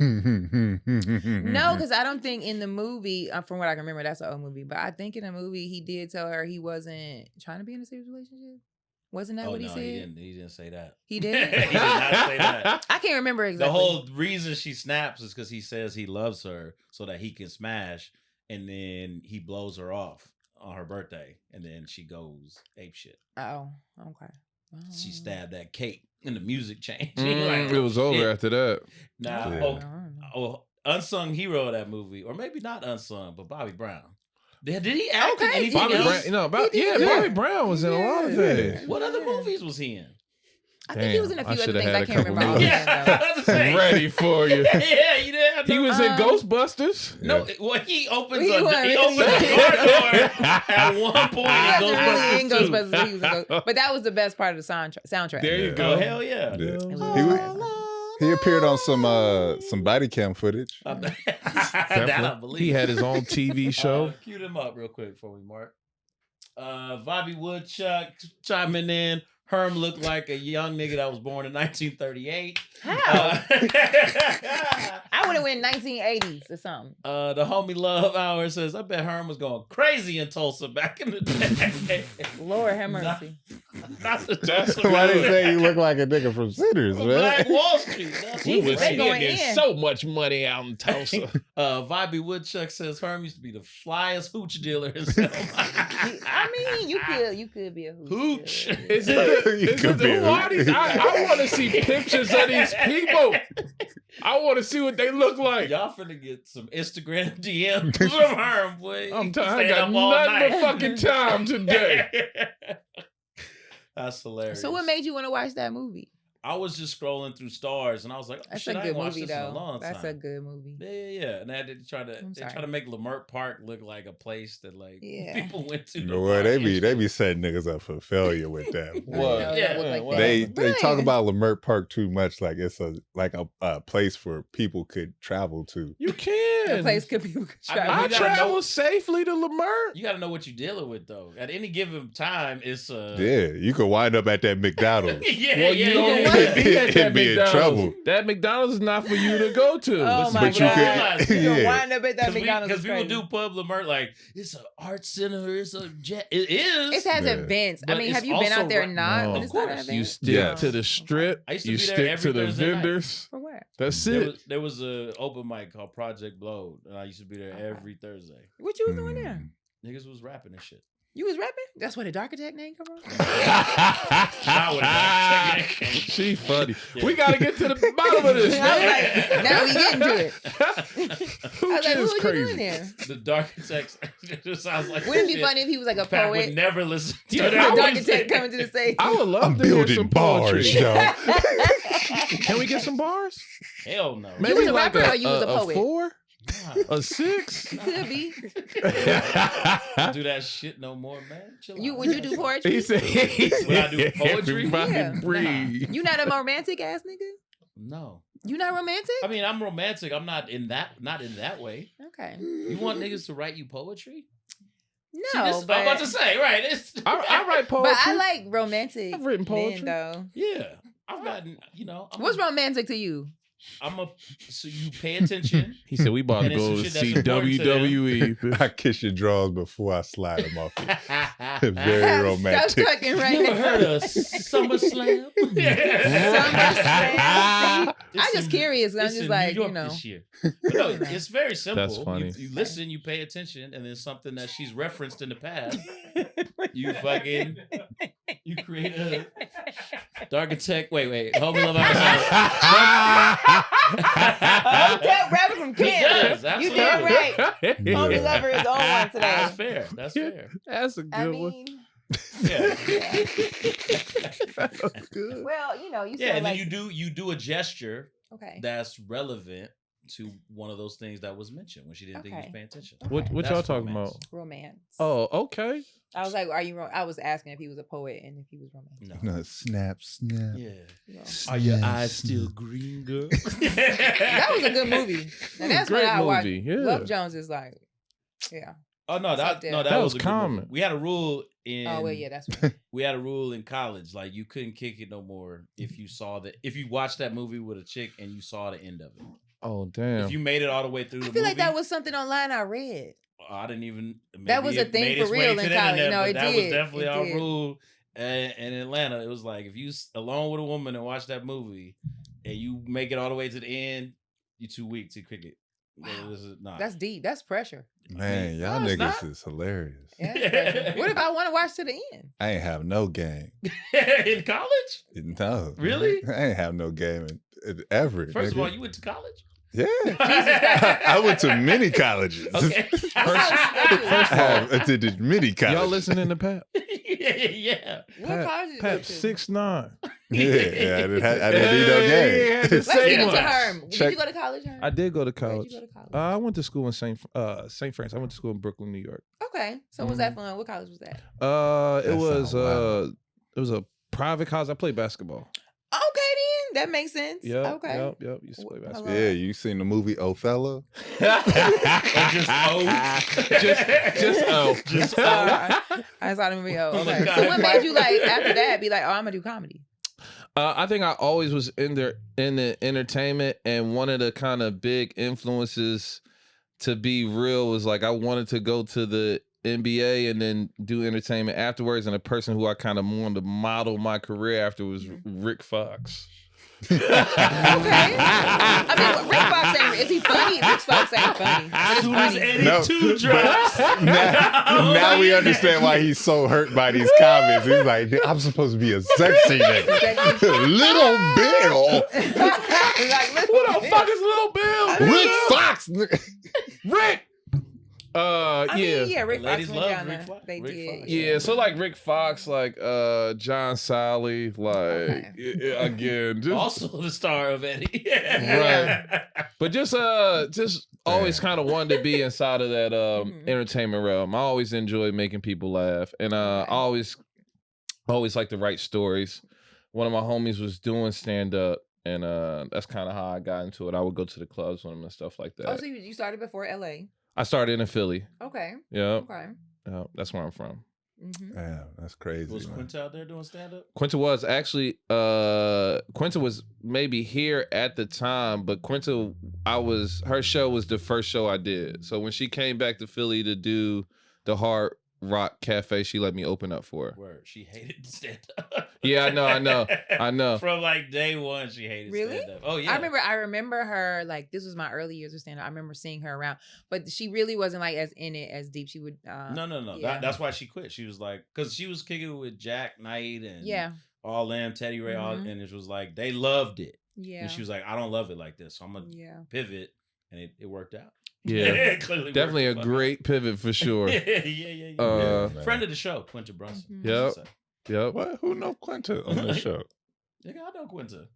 because I don't think in the movie, from what I can remember, that's an old movie. But I think in the movie he did tell her he wasn't trying to be in a serious relationship. Wasn't that Oh what he no, said? he didn't say that. He He did. did not say that. I can't remember exactly. The whole reason she snaps is because he says he loves her so that he can smash, and then he blows her off on her birthday, and then she goes ape shit. Oh, okay. She stabbed that cake, and the music changed. It was over after that. Nah, Yeah. unsung hero of that movie, or maybe not unsung, but Bobby Brown. Did he act in anything Bobby else? Brown, did. Bobby Brown was in a lot of it. What other movies was he in? I think he was in a Damn, I few other shoulda things. had I a can't couple remember all of movies. them. though. That's the same. Ready for you. Yeah, you did. He was in Ghostbusters. No, well, he opens He a was. he opens a door at one point He in wasn't really in Ghostbusters 2. Ghostbusters. He was in But that was the best part of the soundtrack. There you Yeah. go. Oh hell yeah! Yeah. It was He was- fire. He appeared on some body cam footage. That I believe. He had his own TV show. Cue them up real quick before we mark. Bobby Woodchuck chiming in. Herm looked like a young nigga that was born in 1938. How? Uh, I would have went 1980s or something. the homie Love Hour says, I bet Herm was going crazy in Tulsa back in the day. Lord have mercy. Not the Tulsa. Why they Road. say you look like a nigga from Sinners, man? Black Wall Street. That's Jesus, what they we're going saying. in. so much money out in Tulsa. Bobby Woodchuck says Herm used to be the flyest hooch dealer himself. I mean, you could be a Hooch. Is it You could be who are these? I want to see pictures of these people. I want to see what they look like. Y'all finna get some Instagram DMs from Herm, boy. I'm He telling I stayed got up all nothing night. but fucking time today. That's hilarious. So what made you want to watch that movie? I was just scrolling through stars and I was like, oh, That's shit, a I good ain't watched movie, this in a though. long That's time. a good movie. Yeah. And they try sorry. to make Lamert Park look like a place that like Yeah. people went to. You to know what? party They and be shit. setting niggas up for failure with that. What? No, Yeah, that look like what? that. They talk Right. about Lamert Park too much, like it's a place where people could travel to. You A can. place could people could I try. mean, I you gotta travel know- safely to Lamert. You got to know what you're dealing with, though. At any given time, it's Yeah, you could wind up at that McDonald's. yeah, Well, yeah, you don't yeah. need to be at that It'd be in McDonald's. trouble. That McDonald's is not for you to go to. Oh my But you could- god! You gonna yeah. wind up at that McDonald's. Because is people crazy. do Pub Lamert like it's an art center, it's a jet. It is. It has Yeah. events. I But mean, it's have you been also out there right- not No. when Of it's not an course. event? You stick Yes. to the strip. I used to You be there stick every to the Thursday night. vendors. For what? That's There it. was, there was a open mic called Project Blow, and I used to be there every Thursday. What you was doing there? Mm. Niggas was rapping and shit. You was rapping? That's where the Dark Attack name come from? Not with that. She funny. Yeah. We gotta get to the bottom of this. I was like, now we getting to it. Who I was like, is what you doing crazy? there? The Dark Attack just sounds like Wouldn't it be shit funny if he was like a Pat would poet? never listen to Yeah, that. I The Dark was- Attack coming to the stage. I would love I'm to hear building some bars, poetry. yo. Can we get some bars? Hell no. Maybe was a like rapper or you was a poet? 4, Nah, a 6. Could be. don't do that shit no more, man. Chill out. Would you do poetry? He said, Would I do poetry? Everybody Yeah. breathe. You not a romantic ass nigga? No. You not romantic? I mean, I'm romantic. I'm not in that way. Okay. You want niggas to write you poetry? No, See, this, but, I'm about to say, right? It's, I write poetry. but I like romantic. I've written poetry. men, though. yeah. I've gotten, What's romantic to you? So you pay attention. He said we about to And it's go some to shit that's see important to them. WWE. I kiss your drawers before I slide them off you. you Very Stop romantic. talking right ever now. heard of SummerSlam? SummerSlam. It's I'm just in- curious. I'm it's just in like, New York you know. this year. But no, it's very simple. That's funny. You listen, you pay attention, and then something that she's referenced in the past, You fucking, you create a the architect. Wait. Hold me, love. Hotel rapper from He does, Kansas. You did right. Homie Lover is on one today. That's fair. That's fair. That's a good I one. mean, Yeah. That was good. well, you know, you Yeah, said and like, then you do a gesture okay. that's relevant to one of those things that was mentioned when she didn't think he was Okay. paying attention. What That's y'all talking romance. about? Romance. Oh, okay. I was like, are you? I was asking if he was a poet and if he was romantic. No. No, snap. Yeah. You know. Are your eyes still green, girl? That was a good movie. And that's Great what I watched. movie, yeah. Love Jones is like, yeah. Oh no, It's up that there. no, that That was was a good movie. common. We had a rule in. Oh well, yeah, that's right. We had a rule in college, like you couldn't kick it no more if you watched that movie with a chick and you saw the end of it. Oh, damn. If you made it all the way through the I feel movie, like that was something online I read. I didn't even. That was maybe a it thing made for its way real to in the college. internet, No, but it that was did. definitely It our did. rule. In Atlanta, it was like if you alone with a woman and watch that movie and you make it all the way to the end, you're too weak to kick it. Wow. This is not. That's deep. That's pressure. Man, y'all No, it's niggas not. is hilarious. Yeah, that's pressure. What if I want to watch to the end? I ain't have no game. in college. No. Really? I ain't have no game ever. First of nigga. all, you went to college. Yeah. I went to many colleges. Okay. I attended many colleges. Y'all listening to Pat? yeah. What college did you go Pat to? 6'9". Yeah, I didn't need no game. had to Let's say get into much. Herm. Did Check- you go to college, Herm? I did go to Where'd college. you go to college? I went to school in St. France. I went to school in Brooklyn, New York. Okay. So was that fun? What college was that? It That was sound wild. it was a private college. I played basketball. Okay, then. That makes sense. Yep. Okay. Yep. Used to play Hello. basketball. Yeah, you seen the movie Othello? Just Just I saw the movie. Oh, okay. God. So what made you like after that be like, oh, I'm gonna do comedy? I think I always was in the entertainment, and one of the kind of big influences to be real was like I wanted to go to the NBA and then do entertainment afterwards. And the person who I kind of wanted to model my career after was Rick Fox. Okay. I mean, Rick Fox ain't. Is he funny? Rick Fox ain't funny. But As it's soon as funny. Eddie No. 2 drops. Now we understand why he's so hurt by these comments. He's like, I'm supposed to be a sexy nigga. Little Bill. Like, Who the fuck is Little Bill? Rick Fox. Rick. I mean, yeah, Rick Fox Ladies went love down Rick there. Fox. They Rick did. Fox. Yeah, so like Rick Fox, like John Sally, like again, just Also the star of Eddie. Right. but just always kind of wanted to be inside of that entertainment realm. I always enjoyed making people laugh, and I always like to write stories. One of my homies was doing stand up, and that's kind of how I got into it. I would go to the clubs with him and stuff like that. Oh, so you started before LA? I started in Philly. Okay. Yeah, Okay. that's where I'm from. Mm-hmm. Damn, that's crazy. Was man. Quinta out there doing stand up? Quinta was actually Quinta was maybe here at the time, but Quinta, her show was the first show I did. So when she came back to Philly to do the Hard Rock Cafe, she let me open up for her. Word. She hated stand up. Yeah, I know. From like day one, she hated Really? stand up. Oh yeah. I remember her, like, this was my early years of stand up. I remember seeing her around, but she really wasn't like as in it as deep. She would No. Yeah. That's why she quit. She was like, because she was kicking it with Jack Knight and Yeah. all them, Teddy Ray, all, Mhm. and it was like they loved it. Yeah. And she was like, I don't love it like this, so I'm gonna Yeah. pivot, and it worked out. Yeah, It clearly definitely a worked. great pivot for sure. yeah. Uh, Friend of the show, Quinta Brunson. Mhm. Yep. Yep. What? Who know Quinta on the show? Nigga, I know Quinta.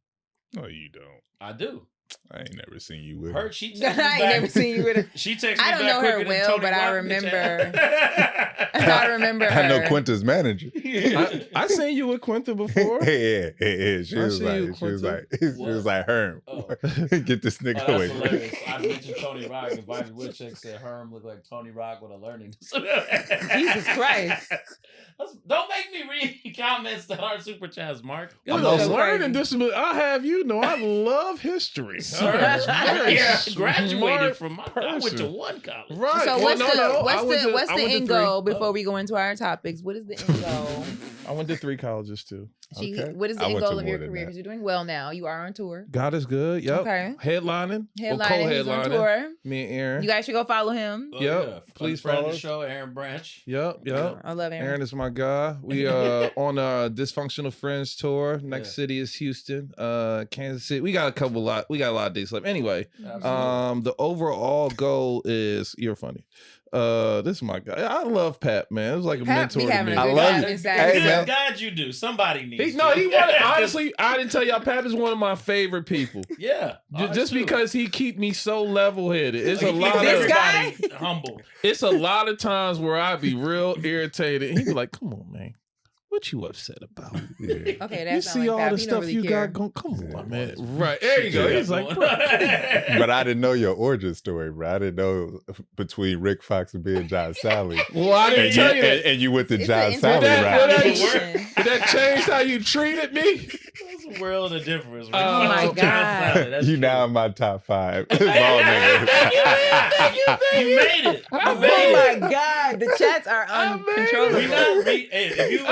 No, you don't. I do. I ain't never seen you with Her, her. she texted I me ain't back. never seen you with her. She texted me I don't back know her quicker than well, Tony but I Rock, remember- bitch. I remember her. I know Quinta's manager. I seen you with Quinta before. Yeah. She I was see you, like, Herm, Oh. get this nigga Oh, away. that's hilarious. I mentioned Tony Rock, and Bobby Woodchuck said Herm looked like Tony Rock with a learning disability. Jesus Christ. Don't make me read comments that aren't super chats, Mark. With I'm a so learning crazy. disability, I have you know I love history. Sir, Very yeah, smart graduated from I went to person. one college. Right. So Well, what's no, the no, what's I went the to- what's I the went to end three. goal before we go into our topics? What is the end goal? I went to 3 colleges too. Okay. What is the I end went to goal of your more than career? that. Because you're doing well now. You are on tour. God is good. Yep. Okay. Headlining. Or Headlining, he's on co-headlining. tour. Me and Aaron. You guys should go follow him. Oh, Yep. yeah. Please Friend of follow the us. show, Aaron Branch. Yep. I love Aaron. Aaron is my guy. We on a Dysfunctional Friends tour. Next city is Houston, Kansas City. We got a lot of dates left. Anyway, Absolutely. the overall goal is you're funny. This is my guy. I love Pat, man. It was like a Pat mentor be to having me. a I good love time it. inside. Hey, man. God, you do. Somebody needs. He wanted, to. honestly, I didn't tell y'all Pat is one of my favorite people. Yeah. Just because he keep me so level headed. It's a He lot keeps This of guy? everybody humble. it's a lot of times where I'd be real irritated. He'd be like, "Come on, man, what you upset about? Yeah. Okay, that You sounds see like all Pat. the He don't stuff really you care. got going. Come Yeah. on, man. Right there you go. Yeah. He's like, bro. But I didn't know your origin story, bro. I didn't know between Rick Fox and being John Sally. Well, I didn't And tell you that. and you went to It's John an Sally interesting That- route. conversation. Did that change how you treated me? That's a world of difference. Oh my John God. Sally, that's You true. now in my top 5. Ball Thank you, niggas. You made it. You Oh made it. my God, the chats are uncontrollable. We not if you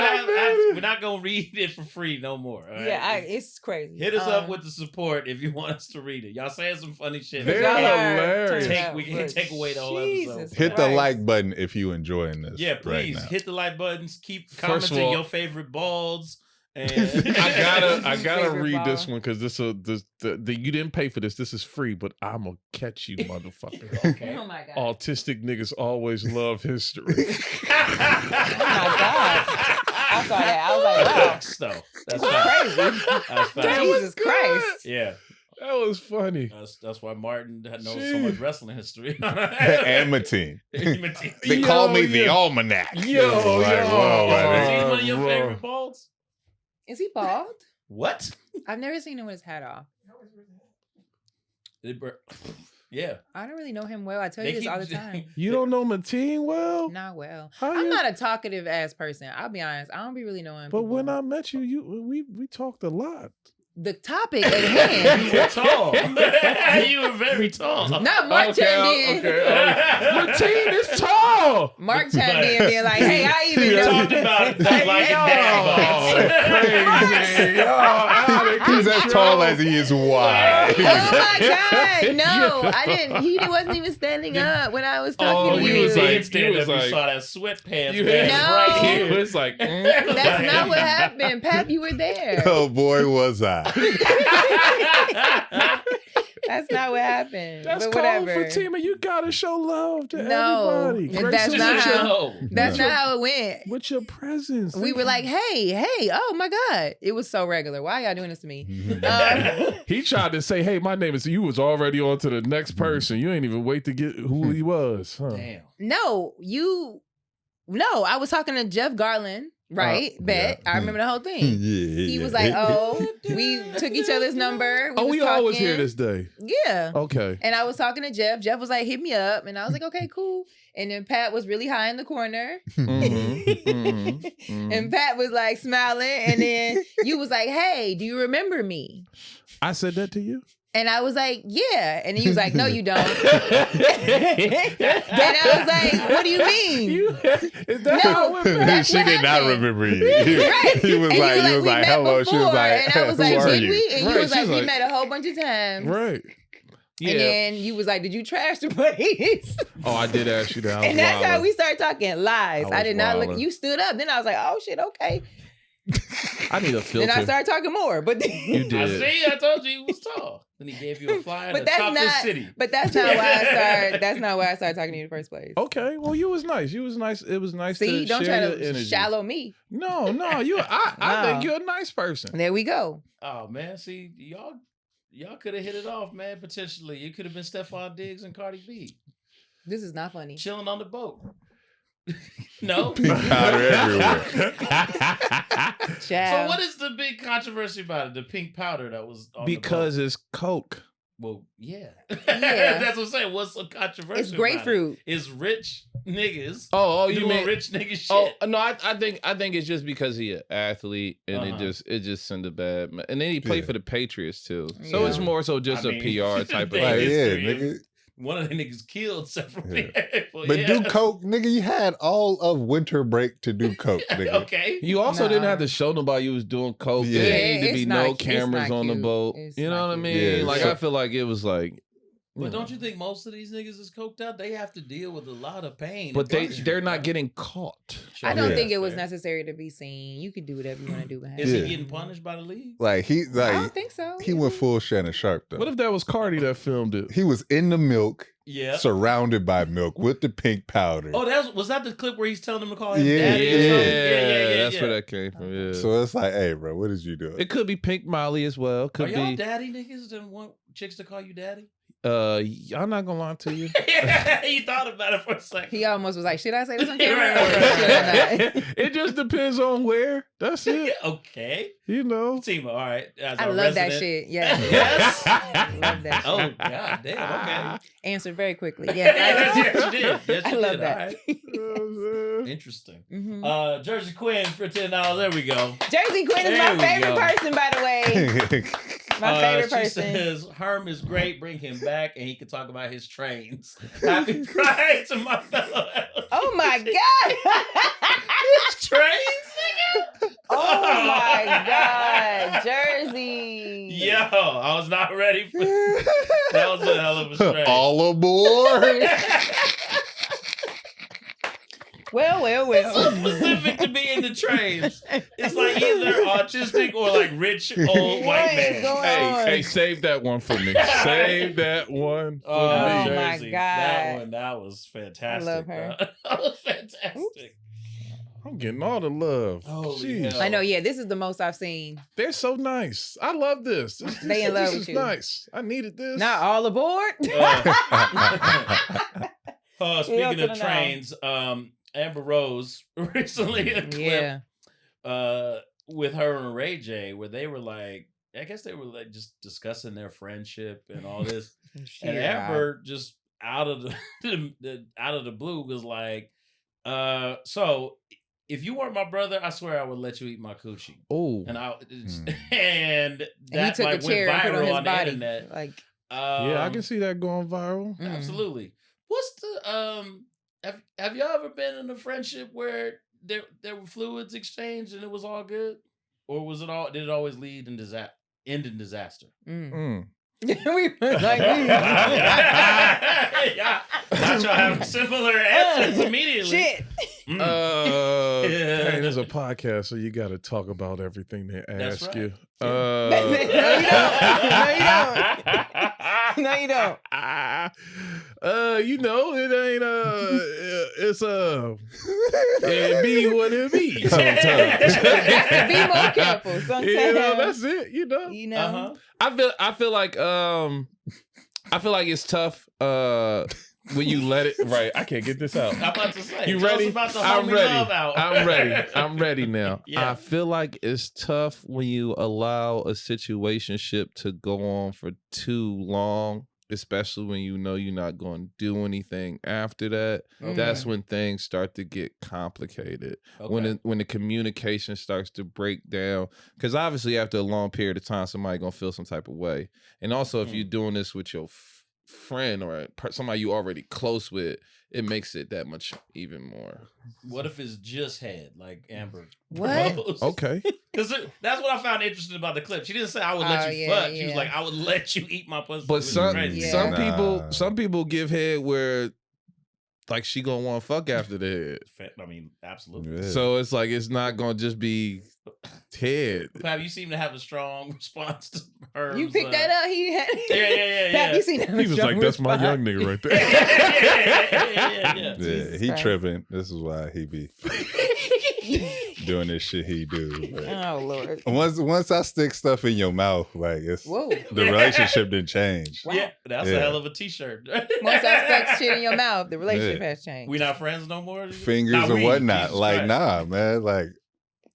we're not gonna read it for free no more. All right? Yeah, it's crazy. Hit us up with the support if you want us to read it. Y'all saying some funny shit. They're y'all are hilarious. turned We up, can't but take away the whole Jesus episode. Hit the Christ. like button if you enjoying this. Yeah, right please now. hit the like buttons. Keep First of commenting all- your favorite balls. And I gotta Favorite read this ball. one because you didn't pay for this. This is free, but I'm gonna catch you, motherfucker. Okay. Oh my God. Autistic niggas always love history. Oh my God. I saw that. I was like, wow. Facts, though. That's That's facts. crazy. That's facts. Jesus Christ. Yeah, That was funny. that's why Martin knows so Jeez. much wrestling history. and Mateen. Imitate. They call me the yo. Almanac. Yo, It's like, yo. whoa, man. Is he one of your bro. favorite balls? Is he bald? What? I've never seen him with his hat off. Yeah. I don't really know him well. I tell They you this keep- all the time. You don't know Mateen well? Not well. How I'm you- not a talkative ass person. I'll be honest. I don't be really knowing. But people. when I met you, we talked a lot. The topic at hand. You were tall. You were very tall. Not Mark chimed in. Mateen is tall. Mark chimed in being like, hey, I even We know. talked about like He's as tall as he is wide. Oh my God. No, I didn't. He wasn't even standing up when I was talking Oh, to he you. was like- stand he up, was you like- saw that sweatpants. You bag No. right He here. was like, That's not what happened. Pap, you were there. Oh boy, was I. That's not what happened. that's but called whatever. Fatima. You gotta show love to No, everybody. and that's Grace not is how- your- That's not how it went. with your presence. We were like, hey, oh my God. It was so regular. Why y'all doing this to me? He tried to say, "Hey, my name is." You was already on to the next person. You ain't even wait to get who he was. Huh? Damn. No, I was talking to Jeff Garland, right? Bet. yeah. I remember the whole thing. He He was like, oh, we took each other's number. Oh, was we always talking. hear this day. Yeah. Okay. And I was talking to Jeff. Jeff was like, hit me up. And I was like, okay, cool. And then Pat was really high in the corner. And Pat was like smiling. And then you was like, hey, do you remember me? I said that to you. And I was like, yeah. And he was like, no, you don't. Then I was like, what do you mean? Is that No, how it went back? that's she what did not happened. remember you. Right. He was And like, you he was we like, met hello. She was before. like, And I was who like, are did you? we? And you Right, was like, she's we like- met a whole bunch of times. Right. Yeah. And then you was like, did you trash the place? Oh, I did ask you that. I was And that's how wildin'. we started talking lies. I I did was not look. wildin'. You stood up. Then I was like, oh shit, okay. I need a filter. Then I started talking more. But You I did. see. I told you he was tall. Then he gave you a flyer But to that's top this not- city. but that's not why I started. That's not why I started talking to you in the first place. Okay. Well, you was nice. You was nice. It was nice See, to don't share try your to energy. shallow me. No. You. I No. think you're a nice person. There we go. Oh man, see y'all could have hit it off, man. Potentially, it could have been Stephon Diggs and Cardi B This is not funny. chilling on the boat. No. Powder everywhere. So Child. what is the big controversy about it? The pink powder that was on Because it's Coke. the boat. Well, yeah. Yeah. That's what I'm saying. What's so controversial? It's about grapefruit. It? It's rich niggas. Oh, you doing mean rich nigga shit. Oh no, I think it's just because he an athlete and Uh-huh. it just sent a bad and then he played Yeah. for the Patriots too. So it's Yeah. more so just I a mean, PR type of they- Like, thing. yeah, history of- nigga. one of the niggas killed several Yeah. people. But yeah. do coke, nigga. You had all of winter break to do coke, nigga. Okay. You also didn't Nah. have to show nobody you was doing coke. Yeah. There didn't need to It's be not- no it's cameras not on the cute. boat. It's You know not what I cute. mean? Yeah, Like so- I feel like it was like. But don't you think most of these niggas is coked out? They have to deal with a lot of pain. But and punishment, they're not bro. getting caught. Sure, I don't Yeah. think it was fair. necessary to be seen. You could do whatever you want to do behind. Is Yeah. he getting punished by the league? Like I don't think so. he went full Shannon Sharp though. What if that was Cardi that filmed it? He was in the milk, Yeah. surrounded by milk with the pink powder. Oh, was that the clip where he's telling them to call him Yeah. daddy? Yeah, or something? Yeah. that's where that came from. Yeah. So it's like, hey, bro, what did you do? It could be Pink Molly as well. Are Could y'all be. daddy niggas that want chicks to call you daddy? I'm not gonna lie to you. You thought about it for a second. He almost was like, "Should I say this on Right, camera?" right, or right. should I not? It just depends on where. That's it. Okay. You know. Timo, all right. As I our love that resident- shit. Yeah, Yes. love that. Shit. Oh, god damn. Okay. Answered very quickly. Yes, Yeah, you did. Yes, I you love did. that. All right. Interesting. Mhm. Jersey Quinn for $10. There we go. Jersey Quinn is There my we favorite go. person, by the way. My favorite She person. says Herm is great. Bring him back, and he can talk about his trains. Happy Pride to my fellow. Oh my god! His trains, nigga. Oh my god, Jersey. Yo, I was not ready for that. Was a hell of a stretch. All aboard. Well. It's so specific to be in the trains. It's like either autistic or like rich old white What is man. going on? Hey, save that one for me. Save that one for Oh, me. my Jersey. God. That was fantastic. I love her. bro. That was fantastic. I'm getting all the love. Holy Jeez. hell. I know. Yeah, this is the most I've seen. They're so nice. I love this. They in love this with is you. nice. I needed this. Not all aboard. Speaking to of the now. trains, Amber Rose recently a clip Yeah. with her and Ray J, where they were like, I guess they were like just discussing their friendship and all this. And Shit, Amber just out of out of the blue was like, so if you weren't my brother, I swear I would let you eat my coochie. Oh, And Hmm. and And he that took like a chair went and put viral on his on the body. internet. Like, yeah, I can see that going viral. mm. Absolutely. What's the have y'all ever been in a friendship where there were fluids exchanged and it was all good? Or did it always lead in end in disaster? Mm. Mm. we were like, Yeah. Not y'all having similar answers immediately. shit. Mm. Hey, there's a podcast, so you got to talk about everything they That's ask right. you. No, you don't. You know, it ain't it's it be what it be sometimes. Be more careful. Sometimes, You know, that's it. You know, you know. Uh-huh. I feel like it's tough when you let it. Right, I can't get this out. I'm about to say. You tell us ready? about the I'm homie ready. love out. I'm ready. I'm ready now. Yeah. I feel like it's tough when you allow a situationship to go on for too long, especially when you know you're not going to do anything after that. Okay. That's when things start to get complicated. When the communication starts to break down, because obviously after a long period of time, somebody gonna feel some type of way. And also, if you're doing this with your friend or somebody you already close with, it makes it that much even more. What if it's just head, like Amber? What? proposed? Okay. Because that's what I found interesting about the clip. She didn't say I would let Oh, you yeah, fuck. She was yeah. like, I would let you eat my pussy. But which is some crazy. Yeah. some people give head where like she gonna want to fuck after the I mean, absolutely. Yeah. head. So it's like it's not gonna just be head. Pab, you seem to have a strong response to her. You picked that up. He had. Yeah. Pap, you seen that? He was like, "That's my young nigga right there." yeah. Yeah, Jesus he Christ. tripping. This is why he be doing this shit he do. But Oh Lord. once I stick stuff in your mouth, like it's Whoa. the relationship didn't change. Wow. Yeah, that's a Yeah. hell of a t-shirt. Once I stuck shit in your mouth, the relationship Yeah. has changed. We not friends no more? Fingers Not or we, whatnot. Jesus Like, Christ. nah, man. Like,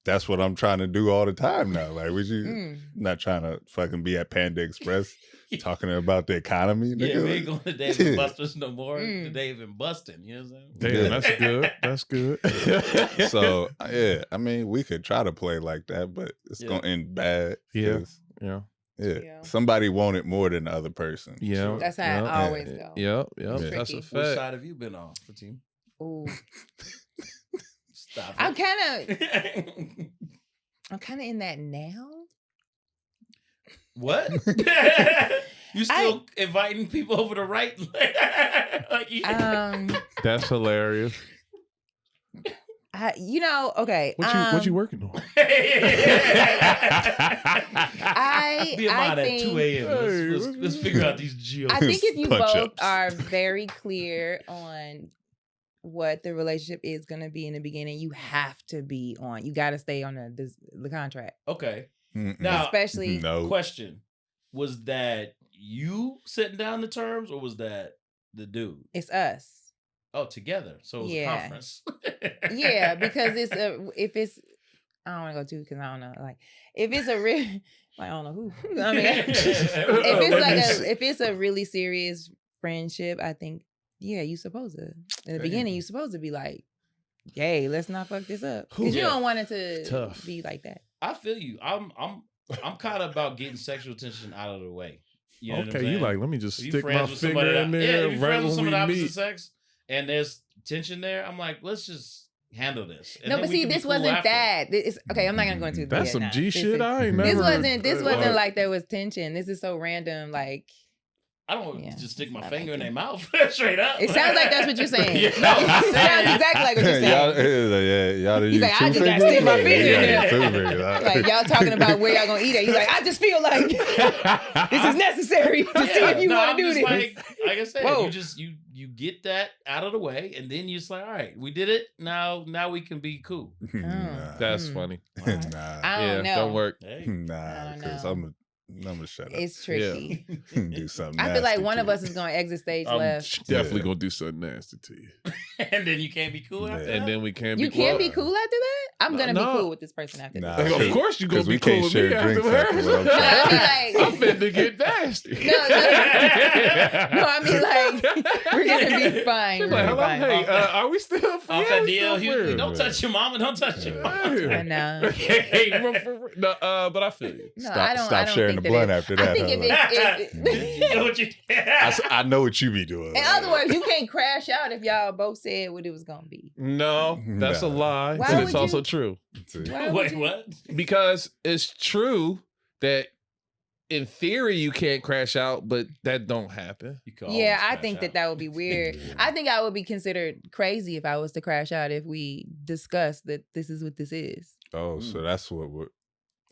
that's what I'm trying to do all the time now. Like, would you Mm. not trying to fucking be at Panda Express talking about the economy, Yeah, nigga? we ain't going to Dave and Buster's no more. Mm. The Dave and Bustin', you know what I'm saying? Damn, Yeah. that's good. That's good. So yeah, I mean, we could try to play like that, but it's Yeah. gonna end bad. Yeah. 'cause, yeah. Yeah. Yeah. Somebody want it more than the other person. Yeah. That's how it Yeah. always go. Yep. Yeah. That's a Tricky. Which fact. side have you been on, Fatima? Ooh. Stop I'm it. kind of in that now. What? You still inviting people over to write? Like, That's hilarious. Okay. What you working on? Be a mod at think 2 a.m. Let's figure out these geos. I think if you Punch both ups. are very clear on what the relationship is going to be in the beginning, you have to be on. You got to stay on the contract. Okay. Mm-mm. Now, Especially no. question: was that you setting down the terms, or was that the dude? it's us. Oh, together. So it was a conference. Yeah, because if it's I don't want to go too because I don't know. Like if it's a real, I don't know who. I mean, if it's a really serious friendship, I think you supposed to in the beginning. You supposed to be like, "Hey, let's not fuck this up," because you don't want it to be like that. I feel you. I'm kind of about getting sexual tension out of the way. You know what I'm Okay, saying? you like, let me just If you stick my friends with somebody finger in there if you're right friends with when someone of we opposite meet. sex and there's tension there, I'm like, let's just handle this. And No, then but we see, can be this cool wasn't after. that. Okay, I'm not gonna go into That's it some now. G shit. I ain't never. This wasn't What? like there was tension. This is so random. Like I don't Yeah, just stick my it's not finger in like their mouth straight up. it sounds like that's what you're saying. Yeah, It sounds exactly like what you're saying. y'all He's use like, I two just gotta fingers? stick my finger in Yeah, there. two fingers. Like y'all talking about where y'all gonna eat at. He's like, I just feel like this is necessary to see if you want to do this. Like I said, Whoa. you just you get that out of the way, and then you just like, all right, we did it. Now we can be cool. Nah. That's funny. Nah. I don't know. Don't work. Hey. Nah, I don't because know. I'm gonna shut up. It's tricky. Do something. I feel like nasty one to of us you. is gonna exit stage I'm left. definitely Yeah. gonna do something nasty to you, And then you can't be cool after Yeah. that. and then we can't. You be can't cool. be cool after that. I'm gonna be No. cool with this person after Nah, this. Like, of course you gonna 'Cause be we cool can't with share me drinks after after what I'm No, I mean I'm like, finna get nasty. no, I mean like, we're gonna be fine. She's We're like, gonna hello, be fine. hey, are we still Off that deal, still you friends? don't touch your mama. Don't touch your mama. I know. Hey, no, but I feel you. No, Stop, I don't. stop I don't sharing think the that blunt it- after that. I think if huh? You know what you I know what you be doing. in other words, you can't crash out if y'all both said what it was gonna be. No, that's a No. lie, Why but would it's also you- true. See? Why would Wait, you- what? Because it's true that in theory you can't crash out, but that don't happen. You can Yeah, always I crash think out. that would be weird. Yeah. I think I would be considered crazy if I was to crash out if we discussed that this is what this is. Oh, so that's what we're.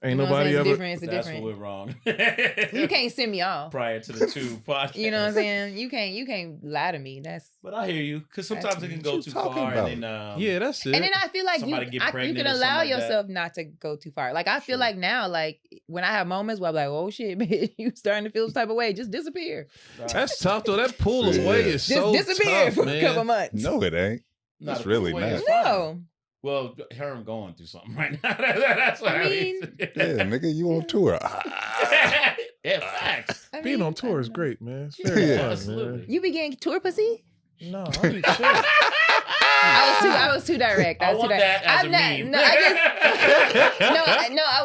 Ain't You know what I'm nobody saying? ever. It's different. It's a That's different. what went wrong. You can't send me off. prior to the two podcasts. You know what I'm saying? You can't lie to me. That's But I hear you, because sometimes it can What go you too talking far, about? and then Yeah, that's it. and then I feel like Somebody get you pregnant can or something allow like that. yourself not to go too far. Like I feel Sure. like now, like when I have moments where I'm like, oh shit, bitch, you starting to feel this type of way, just disappear. That's tough though. That pull Yeah. away is Just so disappear tough, for man. a couple months. No, it ain't. Not It's a really cool way, not. it's fine. No. Well, Herm going through something right now. That's what I I mean- mean. Yeah, nigga, you on tour. Yeah, facts. I Being mean, on tour is great, man. It's very Yeah. fun, Absolutely. man. You be getting tour pussy? No, I be chill. I was too direct. I was too want direct. that as I'm a not, meme. No, I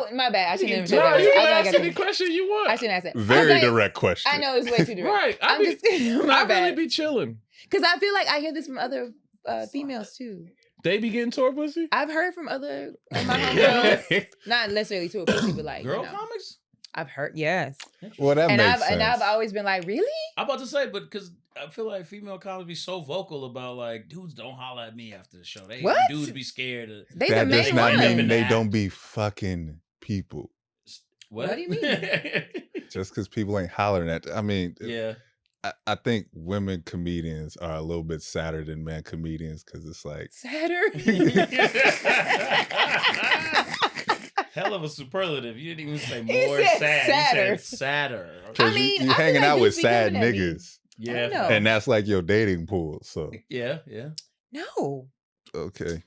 just my bad. I shouldn't have said Bro, that. you I can feel like ask I any did. question you want. I shouldn't ask that. Very direct question. I know it's way too direct. Right. I'm just my I really bad. be chilling. Because I feel like I hear this from other females too. They be getting tour pussy? I've heard from other of my homegirls, not necessarily tour pussy, but like Girl you know, comics? I've heard yes, Well, that and makes sense. I've always been like, really? I'm about to say, but because I feel like female comics be so vocal about like dudes don't holler at me after the show. What? Dudes be scared of They that the does main not one. mean they Act. don't be fucking people. what? What do you mean? Just because people ain't hollering at. I mean, Yeah. I think women comedians are a little bit sadder than men comedians because it's like, Sadder. Hell of a superlative. You didn't even say He more said sad. sadder. You said sadder. because mean, you I feel hanging like out you with be sad giving that me. niggas, Yeah. know. and that's like your dating pool. So Yeah. Yeah. No. okay,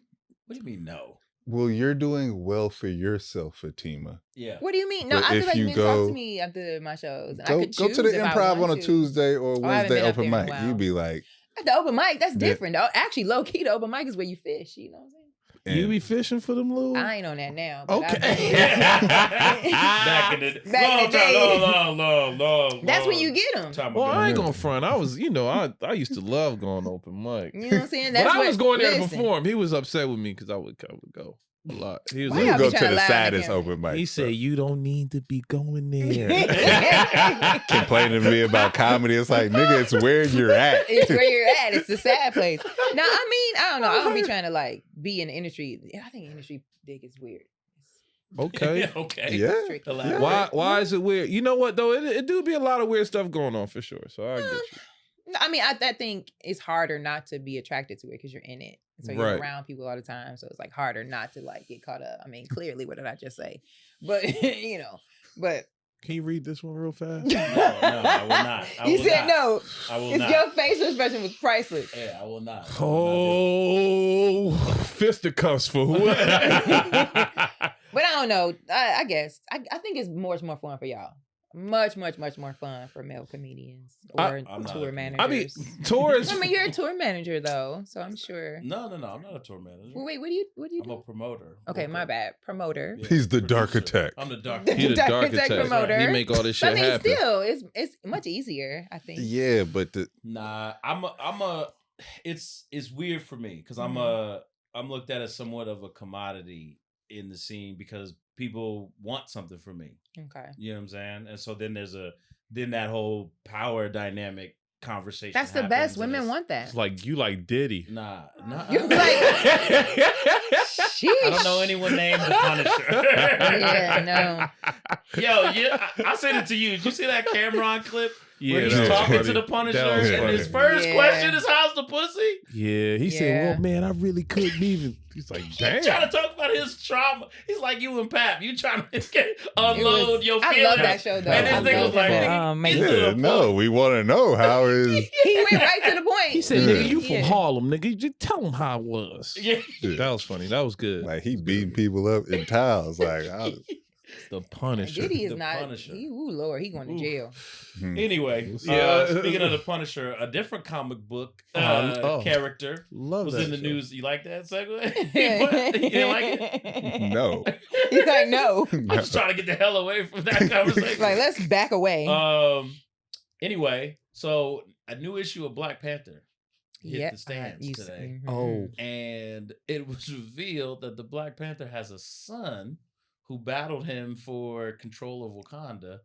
What do you mean no? well, you're doing well for yourself, Fatima. Yeah. What do you mean? No, But I if feel like you men go- talk to me after my shows. And I Go could go to choose the if I improv on want a to. Tuesday or I haven't Wednesday been up open there in a mic. while. You be like, At the open mic, that's Yeah. different though. Actually, low key, the open mic is where you fish. You know what I'm saying? And You be fishing for them little? I ain't on that now. But Okay. Back in the Back in the day. long. That's when you get them. Time Well, ago. I ain't gonna front. I was, I used to love going to open mic. You know what I'm saying? But That's I was going there to listen. perform. He was upset with me because I would go a lot. He was Why we y'all would be go to trying to the lie on the saddest camera? open mic. he said, "You don't need to be going there." complaining to me about comedy. It's like, nigga, it's where you're at. It's where you're at. It's the sad place. No, I mean, I don't know. I don't be trying to like be in the industry. I think industry dick is weird. Okay. Okay. Yeah. Straight- Elaborate. Why is it weird? You know what though? It do be a lot of weird stuff going on for sure. So I get you. I mean, I think it's harder not to be attracted to it because you're in it. So you're Right. around people all the time. So it's like harder not to like get caught up. I mean, clearly, what did I just say? But but Can you read this one real fast? No, I will not. I you will said not. no. I will It's not. your facial expression was priceless. Yeah, I will not. Oh, fisticuffs for who? But I don't know. I guess I think it's much more fun for y'all. Much more fun for male comedians or I'm not a tour comedian. managers. I mean, tours. I mean, you're a tour manager though, so I'm sure. No, I'm not a tour manager. Well, wait, what do you I'm a do? promoter. Okay, my bad. Promoter. Yeah, He's the producer. darkitect. I'm the dark. He the Dark dark attack attack. promoter. He make all this But I shit mean, happen. still, it's much easier. I think. Yeah, but Nah, it's weird for me because I'm looked at as somewhat of a commodity in the scene because people want something from me. Okay. You know what I'm saying? And so then then that whole power dynamic conversation. That's the happens, best. and Women it's- want that. It's like you like Diddy. Nah. You like- Sheesh. I don't know anyone named the Punisher. Yeah, Yo, I sent it to you. Did you see that Cameron clip? Where he's that was talking funny. to the Punisher, That was and funny. his first Yeah. question is, "How's the pussy?" Yeah, he said, Yeah. "Well, man, I really couldn't even." He's like, He's "Damn." trying to talk about his trauma. He's like you and Pap. You trying to unload your I feelings. love that show though. And I this nigga love was like, that. nigga, Man. get to the yeah, point. no, we want to know how is. He went right to the point. He said, Yeah. "Nigga, you from Yeah. Harlem, nigga. Just tell him how it was." Yeah. That was funny. That was good. Like he beating people up in towels. Like, The Punisher. Diddy is The not. Punisher. Ooh, Lord, he going to jail. Anyway, Yeah. speaking of the Punisher, a different comic book Oh. character Love was that in the show. news. You like that segue? You didn't like it? no. He's like, no. I'm just trying to get the hell away from that conversation. Like, let's back away. Anyway, so a new issue of Black Panther hit Yeah, the stands you today, mhm. Oh, and it was revealed that the Black Panther has a son who battled him for control of Wakanda.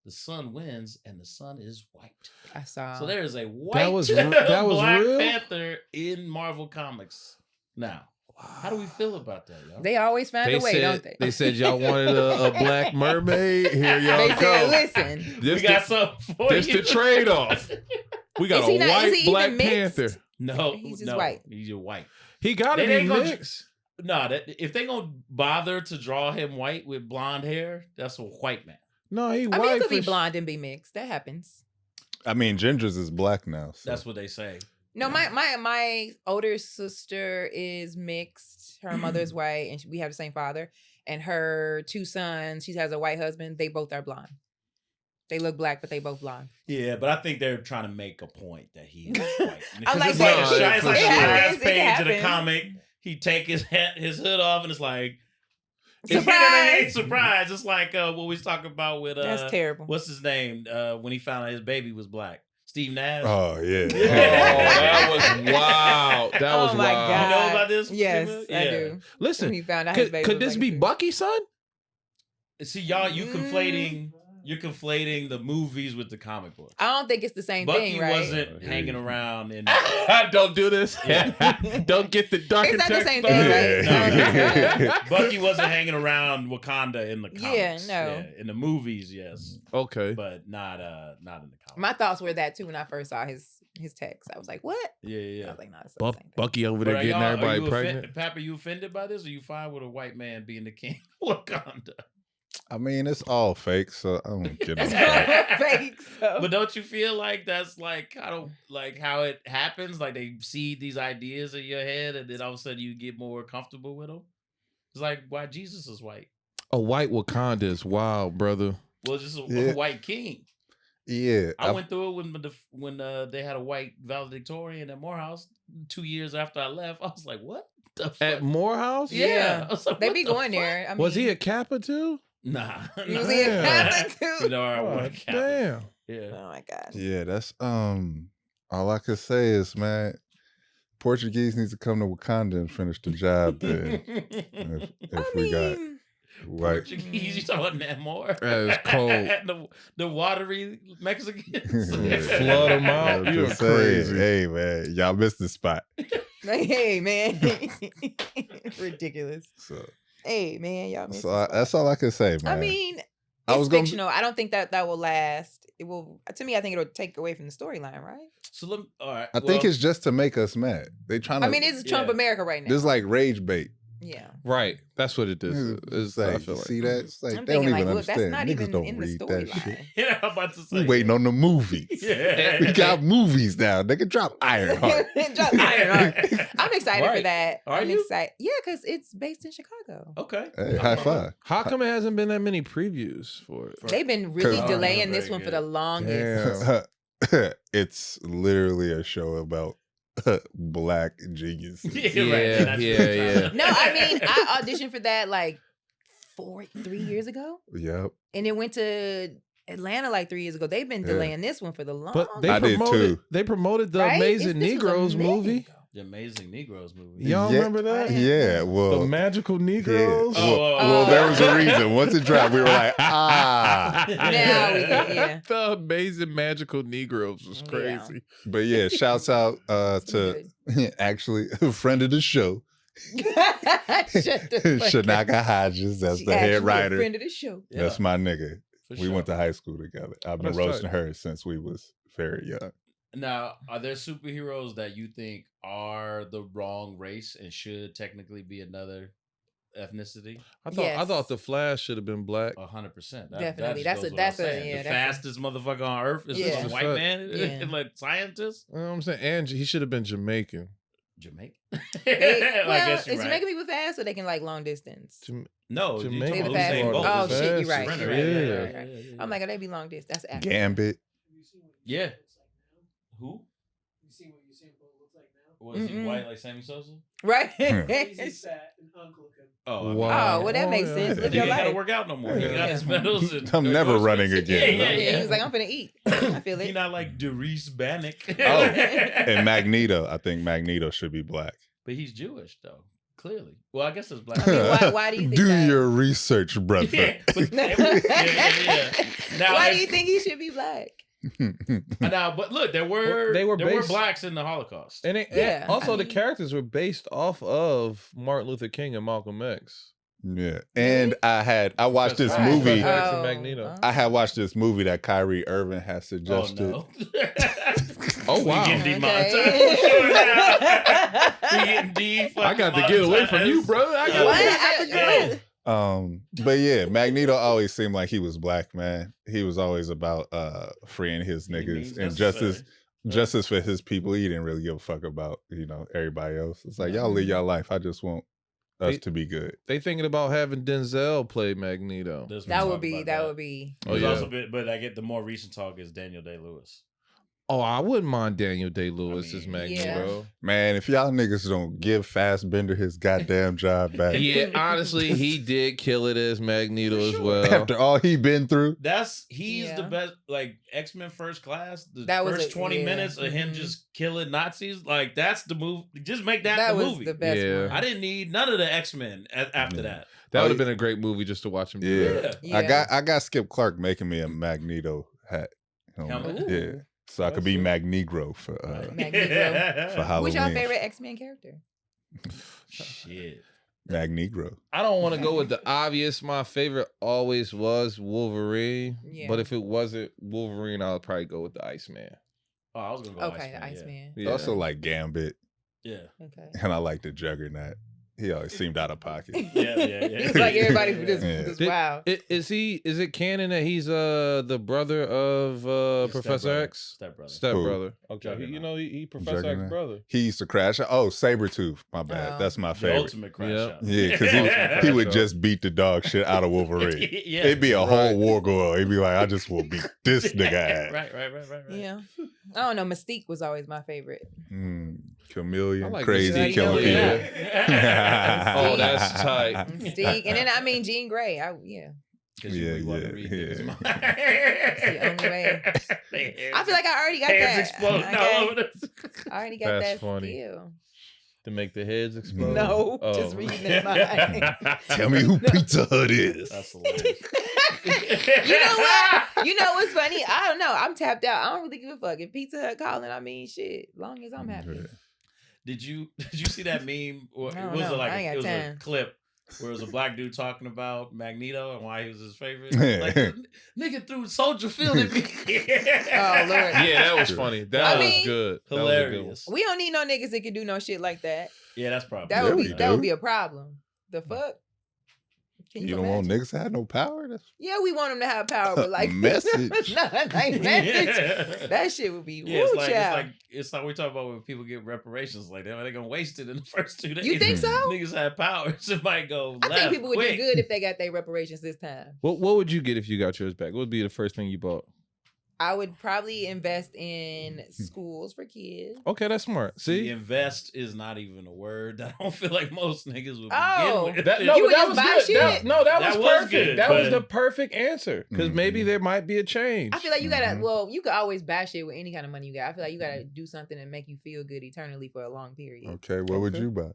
The son wins, and the son is white. I saw. So there is a white was Black real? Panther in Marvel Comics now. How do we feel about that, y'all? They always find a way, don't they? They said y'all wanted a black mermaid. Here y'all They go. said, listen. we This got the, something for this you. the trade off. We got Is he a not- is white he even Black mixed? Panther. No, He's just no, white. He's just white. He got to They be ain't gonna- mixed. No, if they gonna bother to draw him white with blonde hair, that's a white man. No, he I white. mean, it could be for- blonde and be mixed. That happens. I mean, Ginger's is black now. So. That's what they say. No, my older sister is mixed. Her mother's white, and we have the same father. And her two sons, she has a white husband. They both are blonde. They look black, but they both blonde. Yeah, but I think they're trying to make a point that he is white. I like it's that. Like Yeah, it's for like sure. the It last happens, it page of the happens. comic. He take his hood off, and it's like Surprise! surprise! It's like what we was talking about with That's terrible. what's his name? When he found out his baby was black, Steve Nash. Oh yeah. Oh, that was wild. That was Oh, my wild. God. You know about this? Yes, Yeah. I do. When Listen, he found out his baby could was this like be a- Bucky's son? See, y'all, you're conflating the movies with the comic books. I don't think it's the same Bucky thing, right? wasn't hanging around in. Don't do this. Don't get the dark It's not the attack same started. thing, right? Yeah. Bucky wasn't hanging around Wakanda in the comics. no. In the movies, yes, Okay. but not in the comics. My thoughts were that too when I first saw his text. I was like, "What?" Yeah, I yeah. was like, "No, it's not the same thing." Bucky over But there are getting y'all- are everybody you pregnant. Pap, are you offended by this? Or you fine with a white man being the king of Wakanda? I mean, it's all fake, so I don't get It's it. fake. So. But don't you feel like that's like how it happens? Like they seed these ideas in your head, and then all of a sudden you get more comfortable with them. It's like why Jesus is white. A white Wakanda is wild, brother. Well, just a Yeah. white king. Yeah. I went through it when they had a white valedictorian at Morehouse 2 years after I left. I was like, what? The fuck? At Morehouse? Yeah. I was like, They what be the going fuck? there. I mean, Was he a Kappa too? Nah. He was in Damn. Catholic too. No, I Oh, went Catholic. damn. Yeah. Oh my gosh. Yeah, that's all I could say is, man, Portuguese needs to come to Wakanda and finish the job there. If we got white, Portuguese, you talking about Namor? That is cold. the watery Mexicans. Yeah. Flood them out. I'm You are just saying, crazy. hey man, y'all missed the spot. Like, hey man, ridiculous. So, Hey man, y'all missed so the spot. that's all I can say, man. I mean, I it's was gonna- fictional. I don't think that will last. It will. To me, I think it'll take away from the storyline, right? So let me, all right. I think it's just to make us mad. They trying to. I mean, it's Trump yeah. America right now. this is like rage bait. Yeah. Right. That's what it is. It's I like, feel like. see that? It's like I'm they don't thinking even like, look, that's understand. not Niggas even don't in the read that shit. storyline. Yeah, I'm about to say. We waiting on the movies. Yeah. We got movies now. They can drop Ironheart. Drop Ironheart. I'm excited for Right. that. Are I'm you? excited. Yeah, because it's based in Chicago. Okay. Hey, high five. How come it hasn't been that many previews for it? They've been really 'Cause- delaying very this one for good. the longest. Damn. It's literally a show about black geniuses. Yeah, Yeah, right. That's yeah, what I'm yeah. trying to- No, I mean, I auditioned for that like 3 years ago. Yep. And it went to Atlanta like 3 years ago. They've been Yeah. delaying this one for the longest. But they I did promoted. too. They promoted the Right? Amazing This was Negroes amazing. movie. The Amazing Negroes movie. Y'all Yeah. remember that? Yeah. The Well, Magical Negroes. Yeah. Oh, well, there was a reason. Once it dropped, we were like, ah. Now we get, yeah. The Amazing Magical Negroes was Yeah. crazy. But yeah, shouts out to actually a friend of the show, Shut the fuck up. Shanaka Hodges. That's She the head actually a writer. friend of the show. Yeah, That's my nigga. for We sure. went to high school together. I've been That's roasting tight. her since we was very young. Now, are there superheroes that you think are the wrong race and should technically be another ethnicity? I Yes. thought the Flash should have been black. 100%. Definitely. That's That's a- the yeah, that's a- fastest motherfucker on earth is Yeah. a white Fact. man Yeah. and like scientist. You know what I'm saying? And he should have been Jamaican. Jamaican. Well, I guess you're is right. Jamaican people fast or they can like long distance? No, Jamaican you They the talking fast. Usain Bolt. Oh the shit, you're right. fastest. You're right. Yeah. You're right, you're right. I'm like, oh, they be long distance. That's accurate. Gambit. Yeah. Who? You see what Usain Bolt looks like now? Was he Mm-mm. white like Sammy Sosa? Right? He's fat and unk-looking. Oh, Wow. Oh, well, that makes sense. He Live your ain't gotta life. work out no more. He Yeah. got his medals. And I'm never running again. Yeah, Yeah, he was like, I'm finna eat. I feel He it. not like Darius Bannock. Oh, and Magneto. I think Magneto should be black. But he's Jewish though. Clearly. Well, I guess it's black. I mean, why do you think Do that? your research, brother. yeah, but, yeah. Now, Why do you think he should be black? Now, but look, there were They were there were based- blacks in the Holocaust. And Yeah, also I the mean- characters were based off of Martin Luther King and Malcolm X. Yeah. And I watched this Professor X. movie. X and Magneto. I had watched this movie that Kyrie Irving has Oh suggested. no! Oh, wow. We getting demonetized. We getting I got to get away from you, brother. I got What? to I forgot. But yeah, Magneto always seemed like he was black, man. He was always about freeing his He means niggas and necessary. justice for his people. He didn't really give a fuck about, everybody else. It's like y'all live your life. I just want us to be good. They thinking about having Denzel play Magneto. There's been That talk would be. about That would be. Oh, There's yeah. also been, but I get the more recent talk is Daniel Day-Lewis. Oh, I wouldn't mind Daniel Day-Lewis I as mean, Magneto. Man, if y'all niggas don't give Fassbender his goddamn job back Yeah, honestly, he did kill it as Magneto as well. after all he been through. He's the Yeah. best, like X-Men First Class. The That was first 20 yeah. minutes of him Mhm. just killing Nazis, like that's the move. Just make that, That the was movie. the best Yeah. one. I didn't need none of the X-Men after Yeah. that. That Oh, would have been a great movie just to watch him do Yeah. that. Yeah. I got Skip Clark making me a Magneto hat. Helmet? Yeah. Ooh. So I could be Magnegro for Magneto. for Halloween. Who's your favorite X-Men character? Shit. Magnegro. I don't want to go with the obvious. My favorite always was Wolverine. Yeah. But if it wasn't Wolverine, I would probably go with the Iceman. Oh, I was gonna go. Okay, the Iceman. Iceman. Yeah. Also like Gambit, Yeah. Okay. and I like the Juggernaut. He always seemed out of pocket. Yeah. Like everybody who just, Yeah. just Did- wow. Is it canon that he's the brother of Professor Stepbrother. X? Stepbrother. Stepbrother. Okay. Juggernaut. He Professor X's Juggernaut. brother. He used to crash. Oh, Sabretooth. My bad. Oh. That's my The favorite. ultimate crash Yeah. out. Yeah, because he would just beat the dog shit out of Wolverine. Yeah. It'd be a whole Right. war going on. He'd be like, I just will beat this nigga ass. Right. Yeah. I don't know. Mystique was always my favorite. Chameleon, I like crazy, Mystique. killing Yeah. people. Oh, that's tight. Mystique, and then I mean Jean Grey. Because you Yeah, want yeah, to read yeah. niggas' mind. That's the only way. I feel like I already got hands that. exploding I all over the... already got That's that funny. skill. To make the heads explode? No, Oh. just reading their mind. Tell me who Pizza Hut is. That's hilarious. You know what? You know what's funny? I don't know. I'm tapped out. I don't really give a fuck. If Pizza Hut calling, I mean, shit. Long as I'm happy. Did you see that meme? Or No, it was no, like I ain't got it was a time. clip where it was a black dude talking about Magneto and why he was his favorite. Like, nigga threw Soldier Field at me. Oh, Lord. Yeah, that was funny. That I was mean, good. That was a good one. Hilarious. We don't need no niggas that can do no shit like that. Yeah, that's probably That Yeah, would we be that do. would be a problem. The fuck? Can You don't want imagine? niggas to have no power? That's Yeah, we want them to have power, but like Message. no, like message. That shit would be Yeah, woo, child. it's like we talk about when people get reparations like that. They're gonna waste it in the first 2 days. You think so? Niggas have powers. It might go I left think people would quick. do good if they got their reparations this time. What would you get if you got yours back? What would be the first thing you bought? I would probably invest in schools for kids. Okay, that's smart. See, See? invest is not even a word. I don't feel like most niggas would Oh. begin with. That, it. no, You would that just was buy good. shit? That That was was perfect. good, that was but- the perfect answer. Because maybe there might be a change. I feel like you gotta. Mhm. Well, you could always buy shit with any kind of money you got. I feel like you gotta do something and make you feel good eternally for a long period. okay. What would Okay. you buy?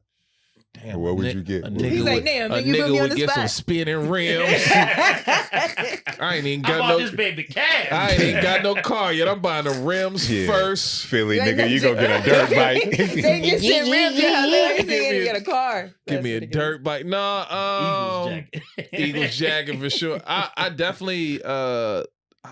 Damn, What would a you get? A He's nigga like, would, damn, a nigga, you put nigga me on would the get some spot. spinning rims. I ain't even I got bought no. this baby cash. I ain't even got no car yet. I'm buying the rims Yeah. first. Philly, Like, nigga, you gonna get a dirt bike. They get sent rims to her. They Give me a- get a car. Give That's me a ridiculous. dirt bike. No, Eagles jacket. Eagles jacket for sure. I definitely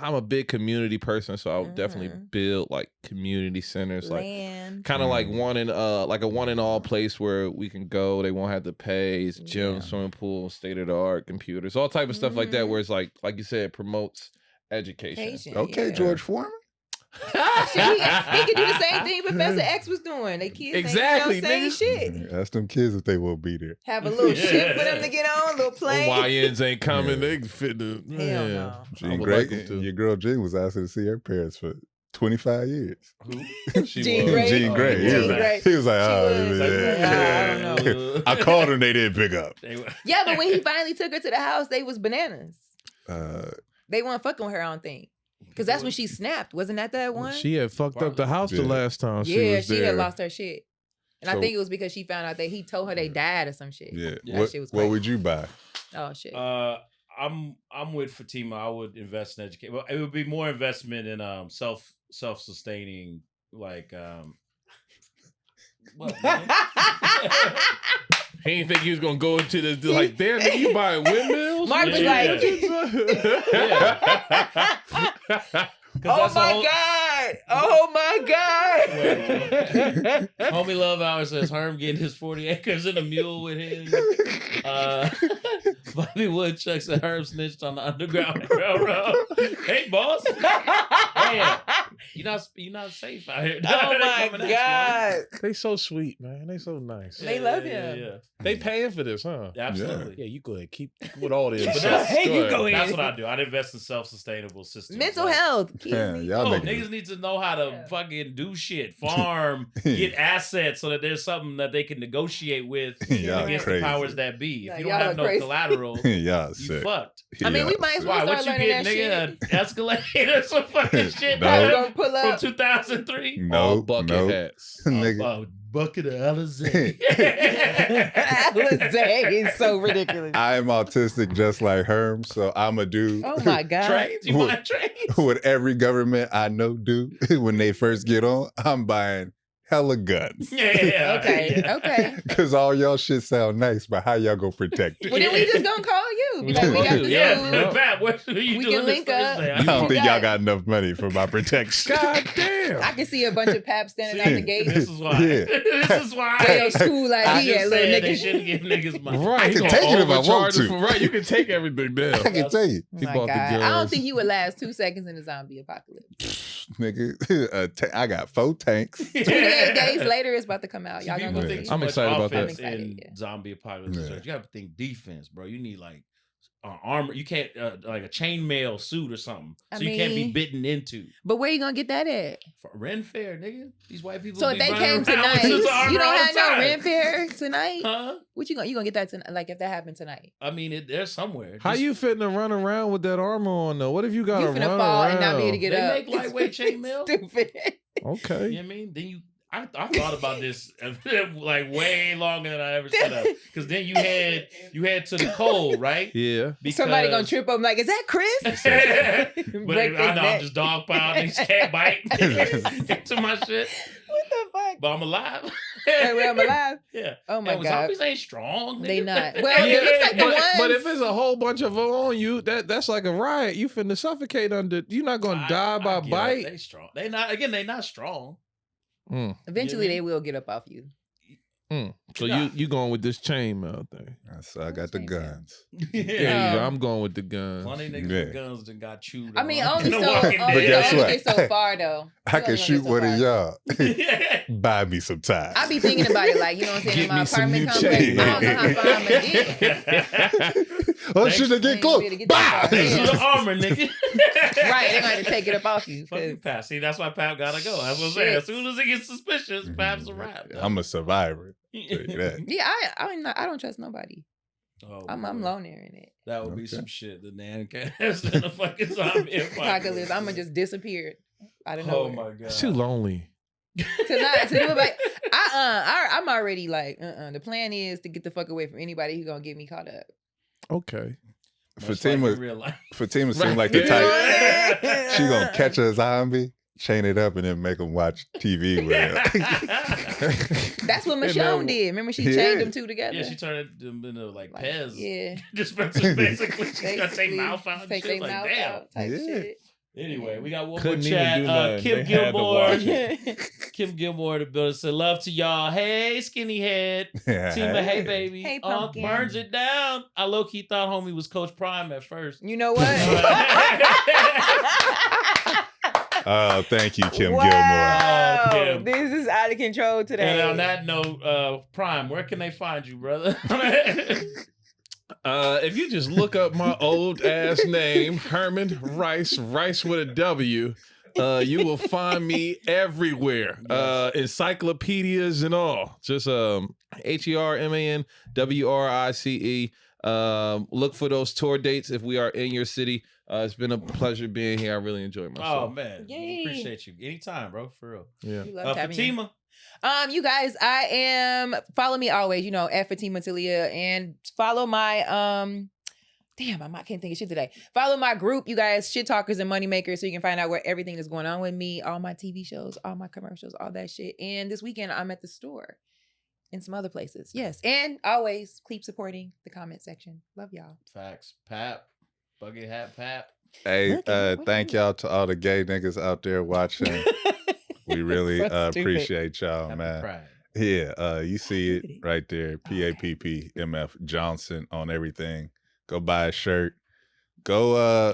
I'm a big community person, so I would definitely build like community centers, like Land. kind of like one in like a one in all place where we can go. They won't have to pay. It's gym, Yeah. swimming pool, state of the art, computers, all type of stuff like that. Where it's like you said, promotes education. Education, Okay, yeah. George Foreman. Shit, he could do the same thing Professor X was doing. They kids Exactly, ain't, you know, same niggas. shit. Ask them kids if they will be there. Have a little ship for them to get on, a little Them plane. YNs ain't coming. Yeah. They can fit the. Hell yeah. no. I Jean would Grey, like them to. your girl Jean was asking to see her parents for 25 years. She Jean was. Grey? Jean Grey. He was Jean like, Grey. he was like, She oh, was. yeah. I don't know. I called them, they didn't pick up. Yeah, but when he finally took her to the house, they was bananas. Uh, They weren't fucking with her, I don't think. Because that's when she snapped. Wasn't that one? She had fucked up the house the Yeah. last time she Yeah, was she there. had lost her shit. And I So- think it was because she found out that he told her they died or some shit. yeah. That What, shit was what crazy. would you buy? Oh shit. I'm with Fatima. I would invest in education. Well, it would be more investment in self-sustaining, like what, man? He didn't think he was gonna go into this like, damn, nigga, you buying windmills? Mark was Yeah. like, Oh my god! Oh my god! Homie Love Hour says Herm getting his 40 acres and a mule with him. Bobby Woodchuck said Herm snitched on the Underground Railroad. Hey, boss. Hey, you're not safe out here. Oh They're my coming at you, god! they so sweet, man. They so nice. They love him. Yeah. They paying for this, huh? Absolutely. Yeah, you go ahead. Keep with all this. But that's- Hey, you go That's in. what I do. I'd invest in self-sustainable systems. Mental like, health. Yeah, Kids y'all Oh, niggas. niggas need to know how to fucking do shit, farm, get assets, so that there's something that they can negotiate with Y'all against crazy. the powers that be. Yeah, If you don't y'all have are no crazy. collateral, Y'all you sick. fucked. I mean, we Y'all might as sick. Why? well What start you learning get, that nigga? shit. An Escalade or some fucking shit No. We're from gonna pull up. 2003? all No, bucket no. hats. Nigga. A bucket of Alizé. Alizé is so ridiculous. I'm autistic just like Herm, so I'm a dude. Oh my god! Trains? You What? buy trains? What every government I know do when they first get on, I'm buying hella guns. Yeah. Okay, yeah. okay. Cause all y'all shit sound nice, but how y'all gonna protect it? Well, then we just gonna call you. Be like, we got the Yeah, food. Pat, what are you We doing can this link up. Thursday? I don't think got y'all it. got enough money for my protection. God damn. I can see a bunch of paps standing out the gate. This is why. Yeah. This is why. Where your school I ID just at, little said they nigga? shouldn't give niggas money. Right, I he can gonna take it if I want overcharge us to. for- right, you can take everything down. I can tell you, Oh He my bought the God. I don't guns. think you would last 2 seconds in a zombie apocalypse. nigga. I got 4 tanks. 28 days later, it's about to come out. Y'all People gonna go Yeah. think see too I'm much excited about that. offense I'm excited, in yeah. zombie apocalypse. Yeah. You have to think defense, bro. You need like armor. You can't like a chainmail suit or something. I So you can't be mean- bitten into. But where you gonna get that at? For Ren Fair, nigga. These white people. So be if they running came around tonight, with suits of armor you all don't the have no time. rent fair tonight. Huh? What you gonna get that tonight? Like if that happened tonight, I mean, they're somewhere. How Just- you finna run around with that armor on though? What if you got you to finna run fall around? and not be able to get They up. make lightweight chainmail. Stupid. Okay. You know what I mean? Then I thought about this like way longer than I ever should have. Because then you had to the cold, right? Yeah. Because, Somebody gonna trip up like, is that Chris? but Break I their know I'm neck. just dog pound and cat bite into my shit. What the fuck? But I'm alive. Hey, well, I'm alive. Yeah. Oh my And god. zombies ain't strong. They nigga. not. Well, Yeah, if it's like the ones. but if it's a whole bunch of them on you, that's like a riot. You finna suffocate under. You're not gonna die by get it. bite. They strong. They not strong. Eventually, You know what I they will get up off you. So you going with this chainmail thing? So I got the guns. There you go. I'm going with the gun. Plenty niggas Yeah. with guns that got chewed. I mean, on. only so, The Walking But guess only what? get so far though. I You can only shoot gonna get so one of far. y'all. Buy me some time. I be thinking about it, like, you know what I'm saying, Get in my me some apartment new complex. chain. I don't know how far I'm gonna get. Oh, should I get Ain't close? way to get Bah! that far. It's the armor, nigga. Right, they're going to take it up off you. Fuck you, 'cause- Pap. See, that's why Pap gotta go. That's what I'm saying. As soon as it gets suspicious, Pap's a wrap. I'm a survivor. Tell you that. Yeah, I don't trust nobody. Oh, I'm boy. loner in it. That would be Okay. some shit. The NAANCast and the fucking zombie Apocalypse. I'm going to just disappear out of Oh nowhere. my god. It's too lonely. To do it like, I'm already like, the plan is to get the fuck away from anybody who's going to get me caught up. Okay. Much like Fatima, in real life. Fatima seemed like the Right. type. She gonna catch a zombie, chain it up, and then make him watch TV with her. That's what Hey, Michonne man. did. Remember she Yeah. chained them two together? Yeah, she turned them into like Pez Yeah. dispensers, basically. She's gonna take Basically, mouth out and take shit. their Like, mouth damn. out type Yeah. shit. Anyway, we got one Couldn't more even chat. do nothing. Kim They had to Gilmore. watch Kim Gilmore, the builder, said, love to y'all. Hey, skinny head. Tima, hey, baby. Hey, Unc pumpkin. burns it down. I low-key thought homie was Coach Prime at first. You know what? Oh, thank you, Kim Wow. Oh, Kim. This is out of control today. And on that note, Prime, where can they find you, brother? If you just look up my old ass name, Herman Rice, Rice with a W, you will find me everywhere. Encyclopedias and all. Just HermanWrice. Look for those tour dates if we are in your city. It's been a pleasure being here. I really enjoyed Oh, myself. man. Yay. Appreciate you. Anytime, bro. For real. Yeah. We love having you. Fatima. You guys, I am follow me always, at Fatima Talia, and follow my damn, I can't think of shit today. Follow my group, you guys, Shit Talkers and Moneymakers, so you can find out where everything is going on with me, all my TV shows, all my commercials, all that shit. And this weekend I'm at the store and some other places. Yes. And always keep supporting the comment section. Love y'all. Facts. Pap. Bucket hat Pap. Hey, Look at what thank you- y'all to all the gay niggas out there watching. We really So stupid. appreciate y'all, Happy man. Pride. Yeah, you see Look at it it. right there. PAPPMF Johnson on everything. Go buy a shirt. Go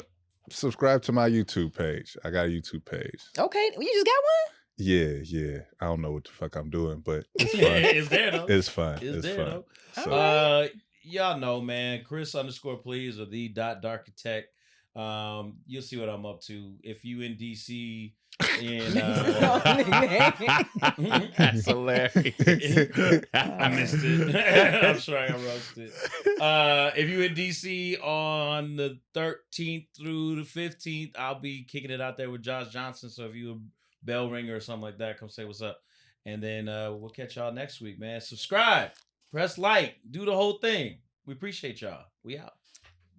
subscribe to my YouTube page. I got a YouTube page. Okay. You just got one? Yeah. I don't know what the fuck I'm doing, but it's fun. It's there, though. It's fun. It's It's there, fun. though. So, Y'all know, man. Chris_please or the.darkitect. You'll see what I'm up to. If you in DC and That's hilarious. I missed it. I'm sure I got roasted. If you in DC on the 13th through the 15th, I'll be kicking it out there with Josh Johnson. So if you a bell ringer or something like that, come say what's up. And then we'll catch y'all next week, man. Subscribe, press like, do the whole thing. We appreciate y'all. We out.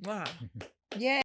Wow. Yeah.